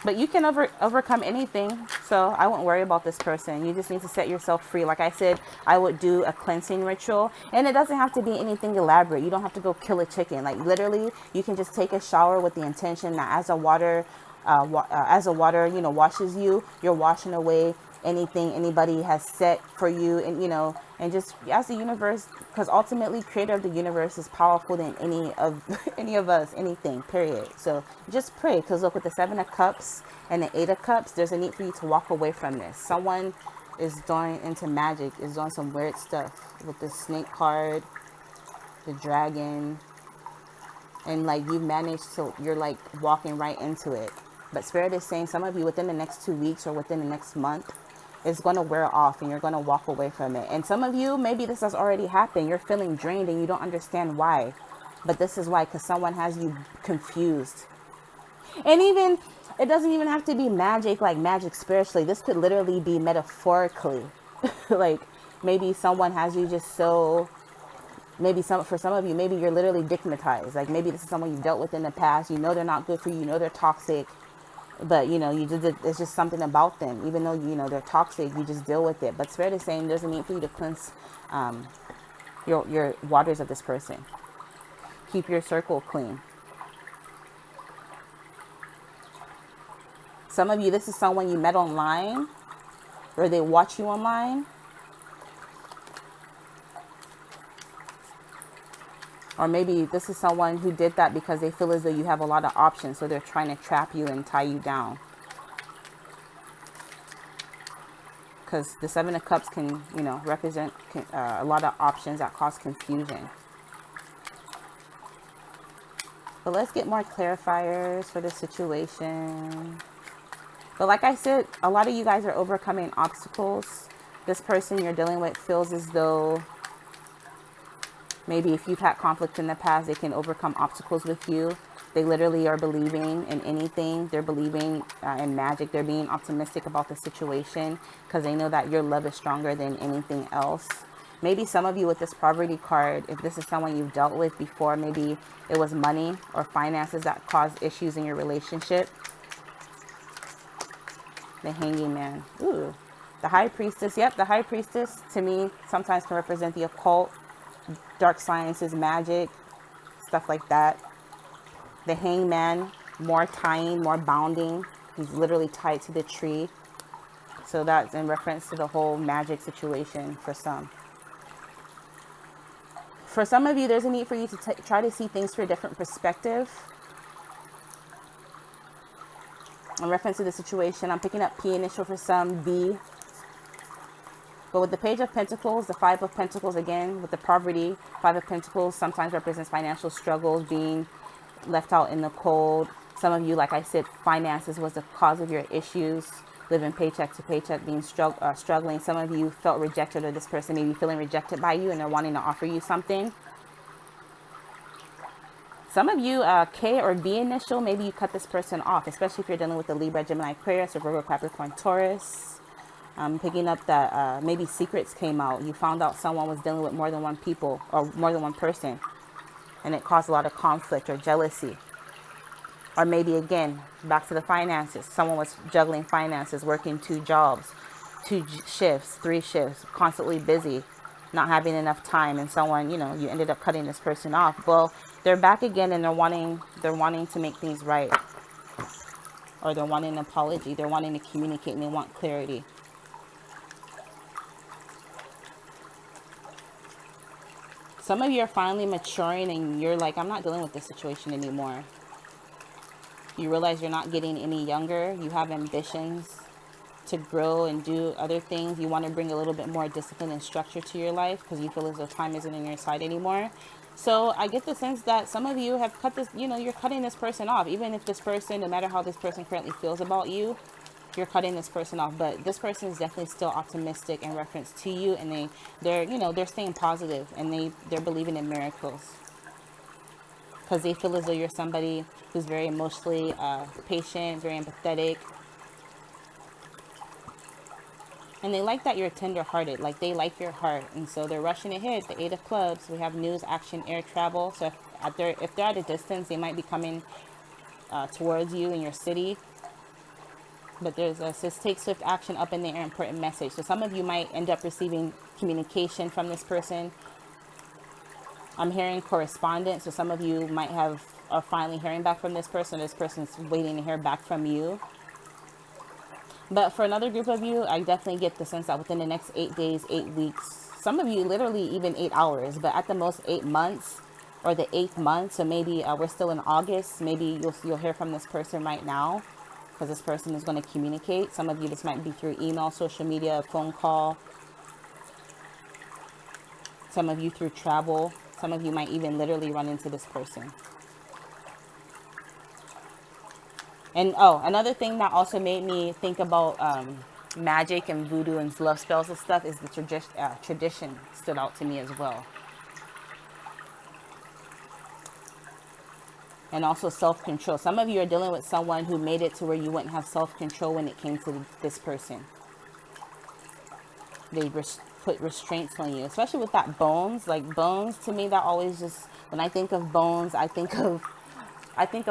But you can overcome anything, so I won't worry about this person. You just need to set yourself free. Like I said, I would do a cleansing ritual, and it doesn't have to be anything elaborate. You don't have to go kill a chicken. Like literally, you can just take a shower with the intention that as the water, washes you, you're washing away anything anybody has set for you, and and just as the universe, because ultimately creator of the universe is powerful than any of us, anything, period. So just pray, because look, with the 7 of Cups and the 8 of Cups, there's a need for you to walk away from this. Someone is doing into magic, is doing some weird stuff with the snake card, the dragon, and like you managed to, you're like walking right into it. But Spirit is saying some of you within the next 2 weeks or within the next month, it's going to wear off and you're going to walk away from it. And some of you, maybe this has already happened. You're feeling drained and you don't understand why. But this is why, because someone has you confused. And even, it doesn't even have to be magic, like magic spiritually. This could literally be metaphorically. Like maybe someone has you just so, maybe for some of you, maybe you're literally digmatized. Like maybe this is someone you've dealt with in the past. You know they're not good for you. You know they're toxic. But you know, it's just something about them. Even though you know they're toxic, you just deal with it. But Spirit is saying there's a need for you to cleanse your waters of this person. Keep your circle clean. Some of you, this is someone you met online, or they watch you online. Or maybe this is someone who did that because they feel as though you have a lot of options, so they're trying to trap you and tie you down. Because the Seven of Cups can, you know, represent a lot of options that cause confusion. But let's get more clarifiers for the situation. But like I said, a lot of you guys are overcoming obstacles. This person you're dealing with feels as though maybe if you've had conflict in the past, they can overcome obstacles with you. They literally are believing in anything. They're believing in magic. They're being optimistic about the situation because they know that your love is stronger than anything else. Maybe some of you with this poverty card, if this is someone you've dealt with before, maybe it was money or finances that caused issues in your relationship. The Hanging Man. Ooh. The High Priestess. Yep, the High Priestess to me sometimes can represent the occult, dark sciences, magic, stuff like that. The Hangman, more tying, more bounding. He's literally tied to the tree. So that's in reference to the whole magic situation for some. For some of you, there's a need for you to try to see things from a different perspective. In reference to the situation, I'm picking up P initial for some, B. But with the Page of Pentacles, the Five of Pentacles again, with the poverty, Five of Pentacles sometimes represents financial struggles, being left out in the cold. Some of you, like I said, finances was the cause of your issues, living paycheck to paycheck, being struggling. Some of you felt rejected, or this person may be feeling rejected by you and they're wanting to offer you something. Some of you, K or B initial, maybe you cut this person off, especially if you're dealing with the Libra, Gemini, Aquarius, or Virgo, Capricorn, Taurus. I'm picking up that maybe secrets came out. You found out someone was dealing with more than one people or more than one person, and it caused a lot of conflict or jealousy. Or maybe again, back to the finances. Someone was juggling finances, working 2 jobs, 2 shifts, 3 shifts, constantly busy, not having enough time, and someone, you know, you ended up cutting this person off. Well, they're back again and they're wanting to make things right. Or they're wanting an apology. They're wanting to communicate and they want clarity. Some of you are finally maturing and you're like, I'm not dealing with this situation anymore. You realize you're not getting any younger. You have ambitions to grow and do other things. You want to bring a little bit more discipline and structure to your life because you feel as though time isn't on your side anymore. So I get the sense that some of you have cut this, you know, you're cutting this person off. Even if this person, no matter how this person currently feels about you, you're cutting this person off. But this person is definitely still optimistic in reference to you, and they're you know, they're staying positive, and they're believing in miracles because they feel as though you're somebody who's very emotionally patient, very empathetic. And they like that you're tender-hearted, like they like your heart. And so they're rushing ahead. The Eight of Clubs, we have news, action, air travel. So if they're at a distance, they might be coming towards you in your city. But there's a says take swift action, up in the air, important message. So some of you might end up receiving communication from this person. I'm hearing correspondence. So some of you might are finally hearing back from this person. This person's waiting to hear back from you. But for another group of you, I definitely get the sense that within the next 8 days, 8 weeks, some of you literally even 8 hours, but at the most 8 months or the 8th month. So maybe we're still in August. Maybe you'll hear from this person right now. because this person is going to communicate. Some of you, this might be through email, social media, a phone call. Some of you through travel. Some of you might even literally run into this person. And oh, another thing that also made me think about magic and voodoo and love spells and stuff is the tradition stood out to me as well. And also self-control. Some of you are dealing with someone who made it to where you wouldn't have self-control when it came to this person. They put restraints on you, especially with that bones. Like bones, to me, that always just, when I think of bones, I think of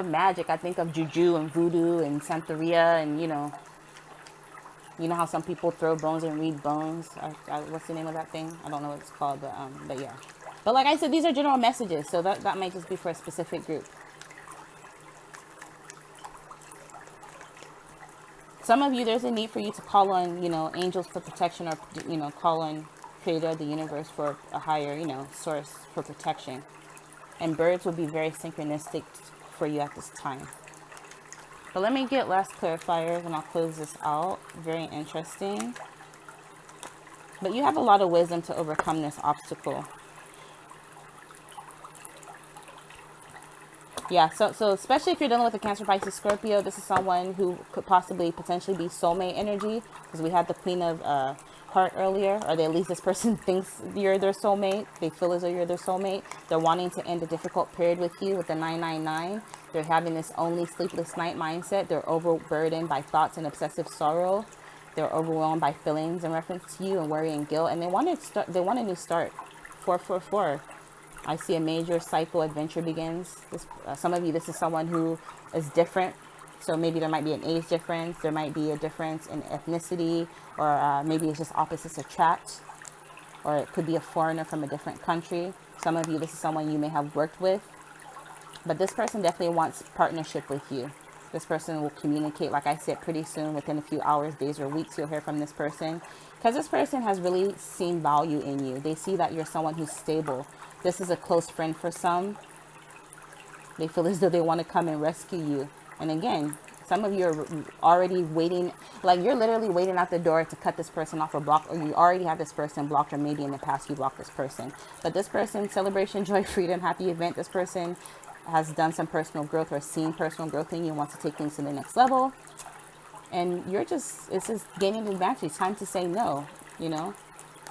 magic. I think of juju and voodoo and Santeria, and you know how some people throw bones and read bones. What's the name of that thing? I don't know what it's called, but yeah. But like I said, these are general messages, so that might just be for a specific group. Some of you, there's a need for you to call on, angels for protection, or, call on creator of the universe for a higher, source for protection. And birds will be very synchronistic for you at this time. But let me get last clarifiers and I'll close this out. Very interesting. But you have a lot of wisdom to overcome this obstacle. Yeah, so especially if you're dealing with a Cancer, Pisces, Scorpio, this is someone who could possibly potentially be soulmate energy, because we had the Queen of Heart earlier, or at least this person thinks you're their soulmate. They feel as though you're their soulmate. They're wanting to end a difficult period with you with the 999. They're having this only sleepless night mindset. They're overburdened by thoughts and obsessive sorrow. They're overwhelmed by feelings in reference to you and worry and guilt, and they want a new start. 444. I see a major cycle adventure begins. Some of you, this is someone who is different. So maybe there might be an age difference. There might be a difference in ethnicity, or maybe it's just opposites attract. Or it could be a foreigner from a different country. Some of you, this is someone you may have worked with. But this person definitely wants partnership with you. This person will communicate, like I said, pretty soon. Within a few hours, days, or weeks, you'll hear from this person. Because this person has really seen value in you. They see that you're someone who's stable. This is a close friend for some. They feel as though they want to come and rescue you. And again, some of you are already waiting, like you're literally waiting at the door to cut this person off or block, or you already have this person blocked, or maybe in the past you blocked this person. But this person, celebration, joy, freedom, happy event, this person has done some personal growth or seen personal growth in you and wants to take things to the next level. And it's just gaining advantage. It's time to say no,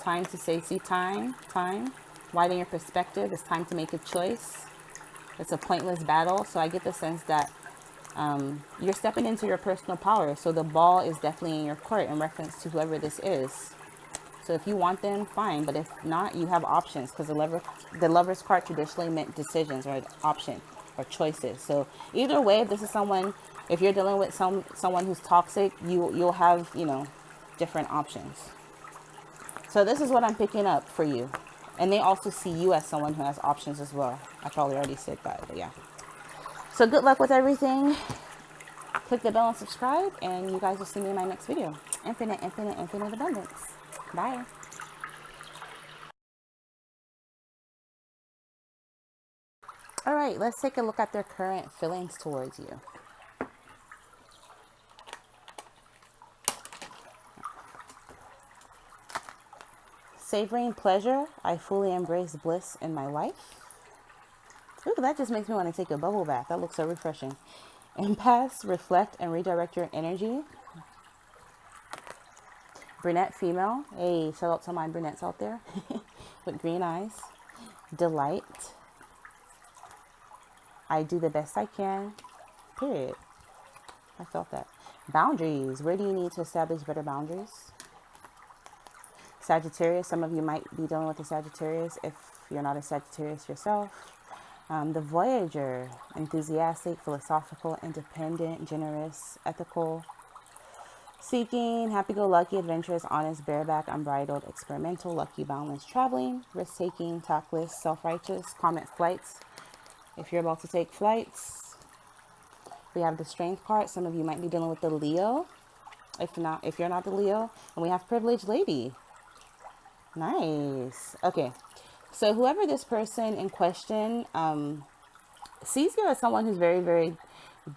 time to say, time, widen your perspective. It's time to make a choice. It's a pointless battle. So I get the sense that you're stepping into your personal power. So the ball is definitely in your court in reference to whoever this is. So if you want them, fine. But if not, you have options, because the lover's card traditionally meant decisions, or an option, or choices. So either way, if this is someone, if you're dealing with someone who's toxic, you'll have, different options. So this is what I'm picking up for you. And they also see you as someone who has options as well. I probably already said that, but yeah. So good luck with everything. Click the bell and subscribe, and you guys will see me in my next video. Infinite, infinite, infinite abundance. Bye. All right, let's take a look at their current feelings towards you. Savoring pleasure, I fully embrace bliss in my life. Ooh, that just makes me want to take a bubble bath. That looks so refreshing. Empaths, reflect and redirect your energy. Brunette female. Hey, shout out to my brunettes out there with green eyes. Delight. I do the best I can. Period. I felt that. Boundaries. Where do you need to establish better boundaries? Sagittarius. Some of you might be dealing with a Sagittarius if you're not a Sagittarius yourself. The Voyager. Enthusiastic, philosophical, independent, generous, ethical. Seeking, happy-go-lucky, adventurous, honest, bareback, unbridled, experimental, lucky, boundless, traveling, risk-taking, tactless, self-righteous, comet flights. If you're about to take flights, we have the Strength card. Some of you might be dealing with the Leo. If you're not the Leo, and we have Privileged Lady. Nice. Okay, so whoever this person in question sees you as someone who's very, very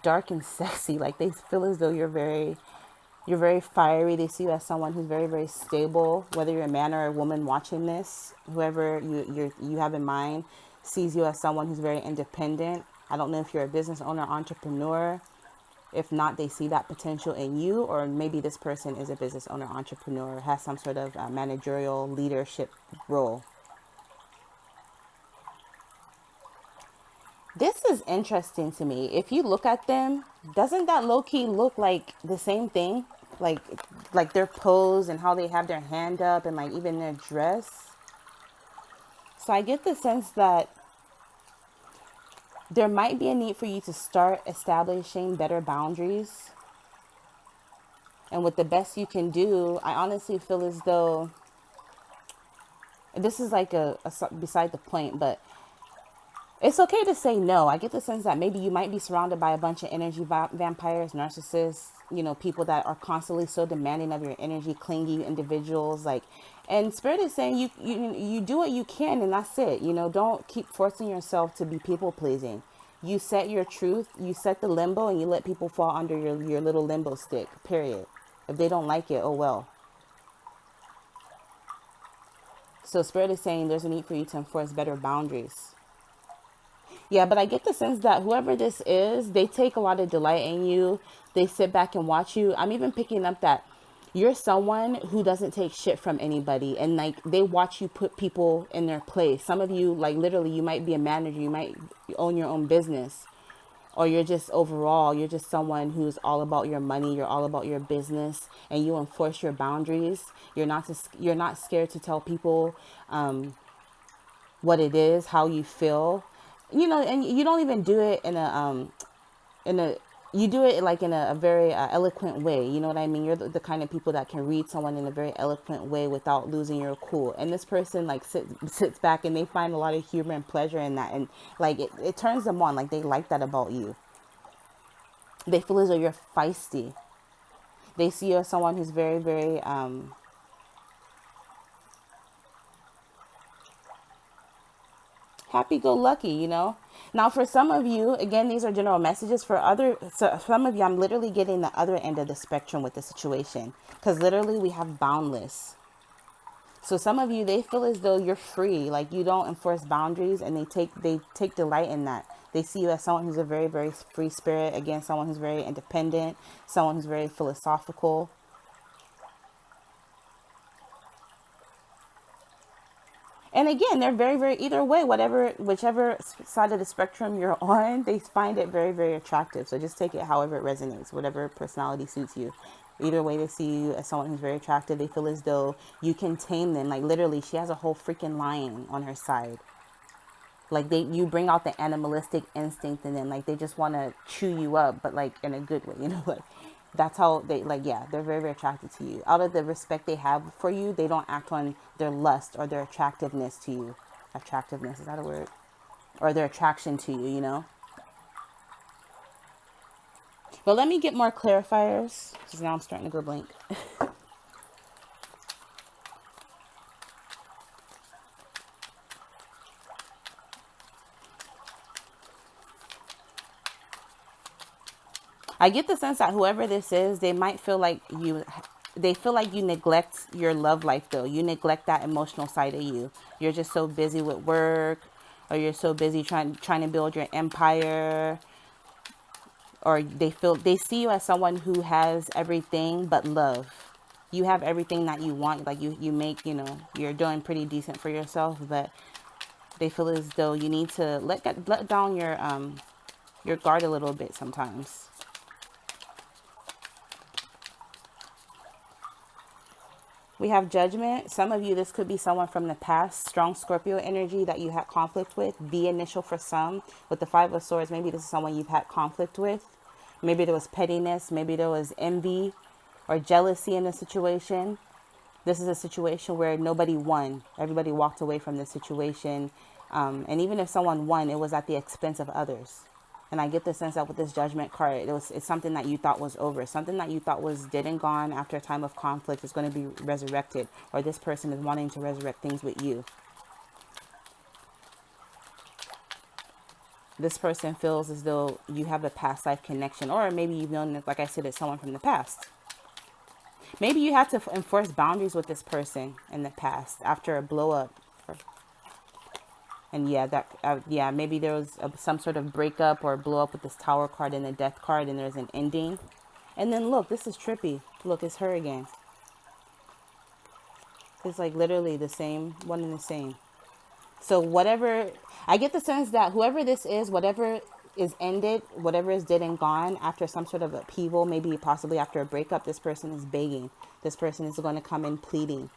dark and sexy. Like they feel as though you're very fiery. They see you as someone who's very, very stable. Whether you're a man or a woman watching this, whoever you have in mind sees you as someone who's very independent. I don't know if you're a business owner, entrepreneur. If not, they see that potential in you, or maybe this person is a business owner, entrepreneur, has some sort of managerial leadership role. This is interesting to me. If you look at them, doesn't that low-key look like the same thing? Like like their pose and how they have their hand up and like even their dress. So I get the sense that there might be a need for you to start establishing better boundaries. And with the best you can do, I honestly feel as though this is like beside the point, but it's okay to say no. I get the sense that maybe you might be surrounded by a bunch of energy vampires, narcissists, you know, people that are constantly so demanding of your energy, clingy individuals. Like, and Spirit is saying you do what you can, and that's it. You know, don't keep forcing yourself to be people pleasing. You set your truth, you set the limbo, and you let people fall under your little limbo stick, period. If they don't like it, oh well. So Spirit is saying there's a need for you to enforce better boundaries. Yeah, but I get the sense that whoever this is, they take a lot of delight in you. They sit back and watch you. I'm even picking up that you're someone who doesn't take shit from anybody. And like they watch you put people in their place. Some of you, like literally, you might be a manager. You might own your own business. Or you're just overall, you're just someone who's all about your money. You're all about your business. And you enforce your boundaries. You're not scared to tell people what it is, how you feel, you know, and you don't even do it in a, you do it like in a very eloquent way. You know what I mean? You're the kind of people that can read someone in a very eloquent way without losing your cool. And this person like sits back and they find a lot of humor and pleasure in that. And like, it turns them on. Like they like that about you. They feel as though you're feisty. They see you as someone who's very, very, happy-go-lucky, you know. Now for some of you, again, these are general messages. So some of you, I'm literally getting the other end of the spectrum with the situation, because literally we have boundless. So some of you, they feel as though you're free, like you don't enforce boundaries, and they take delight in that. They see you as someone who's a very, very free spirit. Again, someone who's very independent, someone who's very philosophical. And again, they're very, very, either way, whichever side of the spectrum you're on, they find it very, very attractive. So just take it however it resonates, whatever personality suits you. Either way, they see you as someone who's very attractive. They feel as though you can tame them. Like literally, she has a whole freaking lion on her side. Like you bring out the animalistic instinct in them. Like they just want to chew you up, but like in a good way, you know, like that's how they, like, yeah, they're very, very attracted to you. Out of the respect they have for you, they don't act on their lust or their attractiveness to you. Attractiveness, is that a word? Or their attraction to you, you know? But let me get more clarifiers, because now I'm starting to go blank. I get the sense that whoever this is, they might feel like you neglect your love life though. You neglect that emotional side of you. You're just so busy with work, or you're so busy trying to build your empire, or they see you as someone who has everything but love. You have everything that you want. Like you make, you know, you're doing pretty decent for yourself, but they feel as though you need to let down your guard a little bit sometimes. We have Judgment. Some of you, this could be someone from the past, strong Scorpio energy that you had conflict with. The initial for some. With the Five of Swords, maybe this is someone you've had conflict with. Maybe there was pettiness. Maybe there was envy or jealousy in the situation. This is a situation where nobody won. Everybody walked away from the situation. And even if someone won, it was at the expense of others. And I get the sense that with this Judgment card, it's something that you thought was over. Something that you thought was dead and gone after a time of conflict is going to be resurrected. Or this person is wanting to resurrect things with you. This person feels as though you have a past life connection, or maybe you've known, like I said, it's someone from the past. Maybe you had to enforce boundaries with this person in the past after a blow up. And yeah, maybe there was some sort of breakup or blow up with this Tower card and the Death card, and there's an ending. And then look, this is trippy. Look, it's her again. It's like literally the same, one and the same. So whatever, I get the sense that whoever this is, whatever is ended, whatever is dead and gone after some sort of upheaval, maybe possibly after a breakup, this person is begging. This person is going to come in pleading.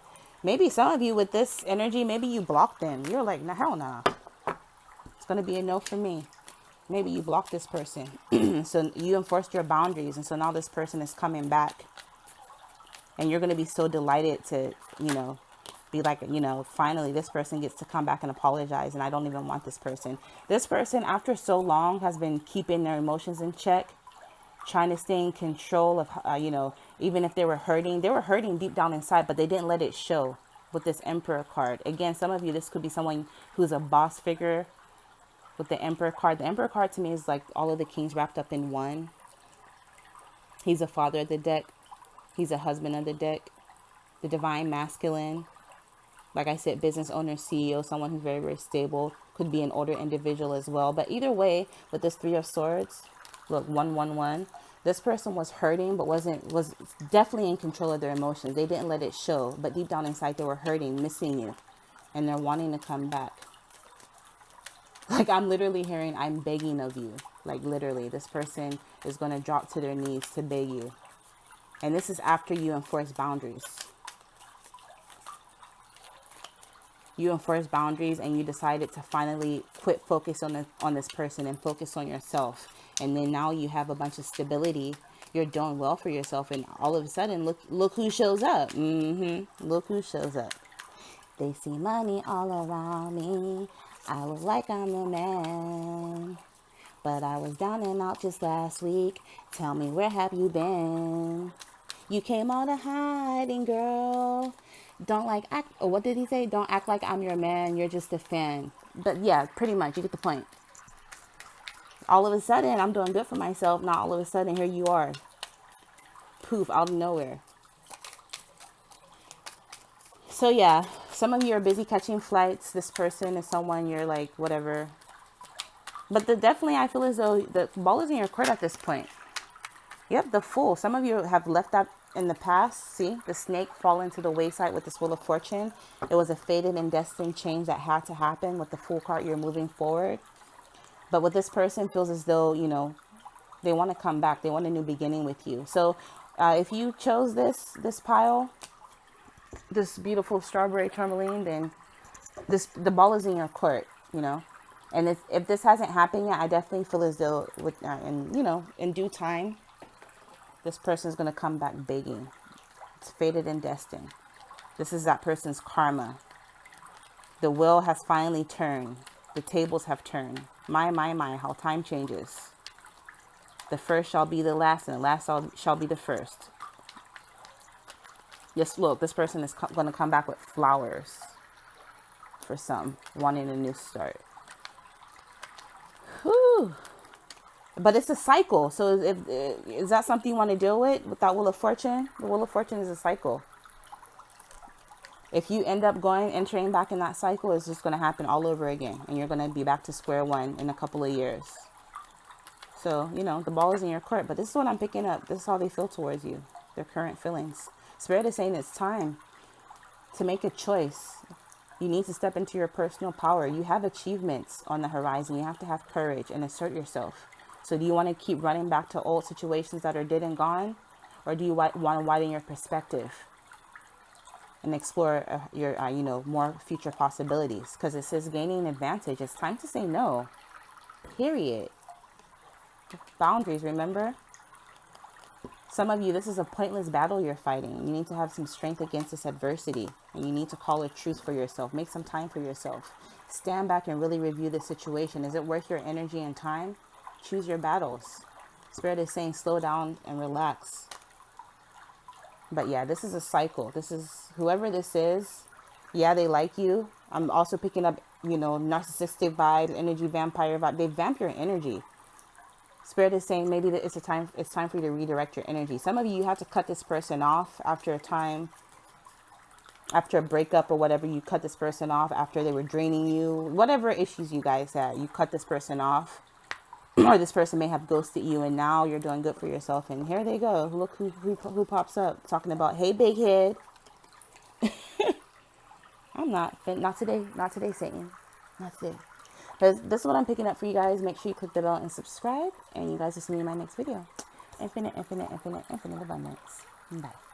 Maybe some of you with this energy, maybe you blocked them. You're like, no, hell no. It's going to be a no for me. Maybe you blocked this person. So you enforced your boundaries. And so now this person is coming back. And you're going to be so delighted to, be like, finally this person gets to come back and apologize. And I don't even want this person. This person, after so long, has been keeping their emotions in check. Trying to stay in control of, even if they were hurting deep down inside, but they didn't let it show with this Emperor card. Again, some of you, this could be someone who's a boss figure with the Emperor card. The Emperor card to me is like all of the kings wrapped up in one. He's a father of the deck. He's a husband of the deck. The divine masculine. Like I said, business owner, CEO, someone who's very, very stable. Could be an older individual as well. But either way, with this Three of Swords, look, 111. This person was hurting, but was definitely in control of their emotions. They didn't let it show, but deep down inside, they were hurting, missing you, and they're wanting to come back. Like I'm literally hearing, I'm begging of you. Like literally, this person is going to drop to their knees to beg you. And this is after you enforce boundaries. You enforce boundaries and you decided to finally quit focus on this person and focus on yourself. And then now you have a bunch of stability. You're doing well for yourself. And all of a sudden, look who shows up. Look who shows up. They see money all around me. I look like I'm the man. But I was down and out just last week. Tell me, where have you been? You came out of hiding, girl. What did he say? Don't act like I'm your man. You're just a fan. But yeah, pretty much. You get the point. All of a sudden, I'm doing good for myself. Now, all of a sudden, here you are. Poof, out of nowhere. So yeah, some of you are busy catching flights. This person is someone you're like, whatever. But definitely, I feel as though the ball is in your court at this point. Yep, the Fool. Some of you have left that in the past. See, the snake fall into the wayside with this Wheel of Fortune. It was a fated and destined change that had to happen. With the Fool card, you're moving forward. But with this person, feels as though, they want to come back. They want a new beginning with you. So if you chose this pile, this beautiful strawberry tourmaline, then the ball is in your court, And if this hasn't happened yet, I definitely feel as though in due time, this person is going to come back begging. It's fated and destined. This is that person's karma. The wheel has finally turned. The tables have turned. My, how time changes. The first shall be the last, and the last shall be the first. Yes, look, this person is going to come back with flowers for some, wanting a new start. Whew. But it's a cycle. So is that something you want to deal with that Wheel of Fortune? The Wheel of Fortune is a cycle. If you end up entering back in that cycle, it's just going to happen all over again. And you're going to be back to square one in a couple of years. So, the ball is in your court. But this is what I'm picking up. This is how they feel towards you. Their current feelings. Spirit is saying it's time to make a choice. You need to step into your personal power. You have achievements on the horizon. You have to have courage and assert yourself. So do you want to keep running back to old situations that are dead and gone? Or do you want to widen your perspective and explore your more future possibilities? Because it says gaining an advantage. It's time to say no. Period. Boundaries, remember? Some of you, this is a pointless battle you're fighting. You need to have some strength against this adversity. And you need to call a truce for yourself. Make some time for yourself. Stand back and really review the situation. Is it worth your energy and time? Choose your battles. Spirit is saying slow down and relax. But yeah, this is a cycle. This is whoever this is. Yeah, they like you. I'm also picking up you know, narcissistic vibes, energy vampire vibe. They vamp your energy. Spirit is saying maybe that it's time for you to redirect your energy. Some of you have to cut this person off after a time, after a breakup or whatever. You cut this person off after they were draining you. Whatever issues you guys had, you cut this person off. Or this person may have ghosted you, and now you're doing good for yourself. And here they go. Look who pops up talking about, hey, big head. I'm not today. Not today, Satan. Not today. Because this is what I'm picking up for you guys. Make sure you click the bell and subscribe. And you guys will see me in my next video. Infinite, infinite, infinite, infinite abundance. Bye.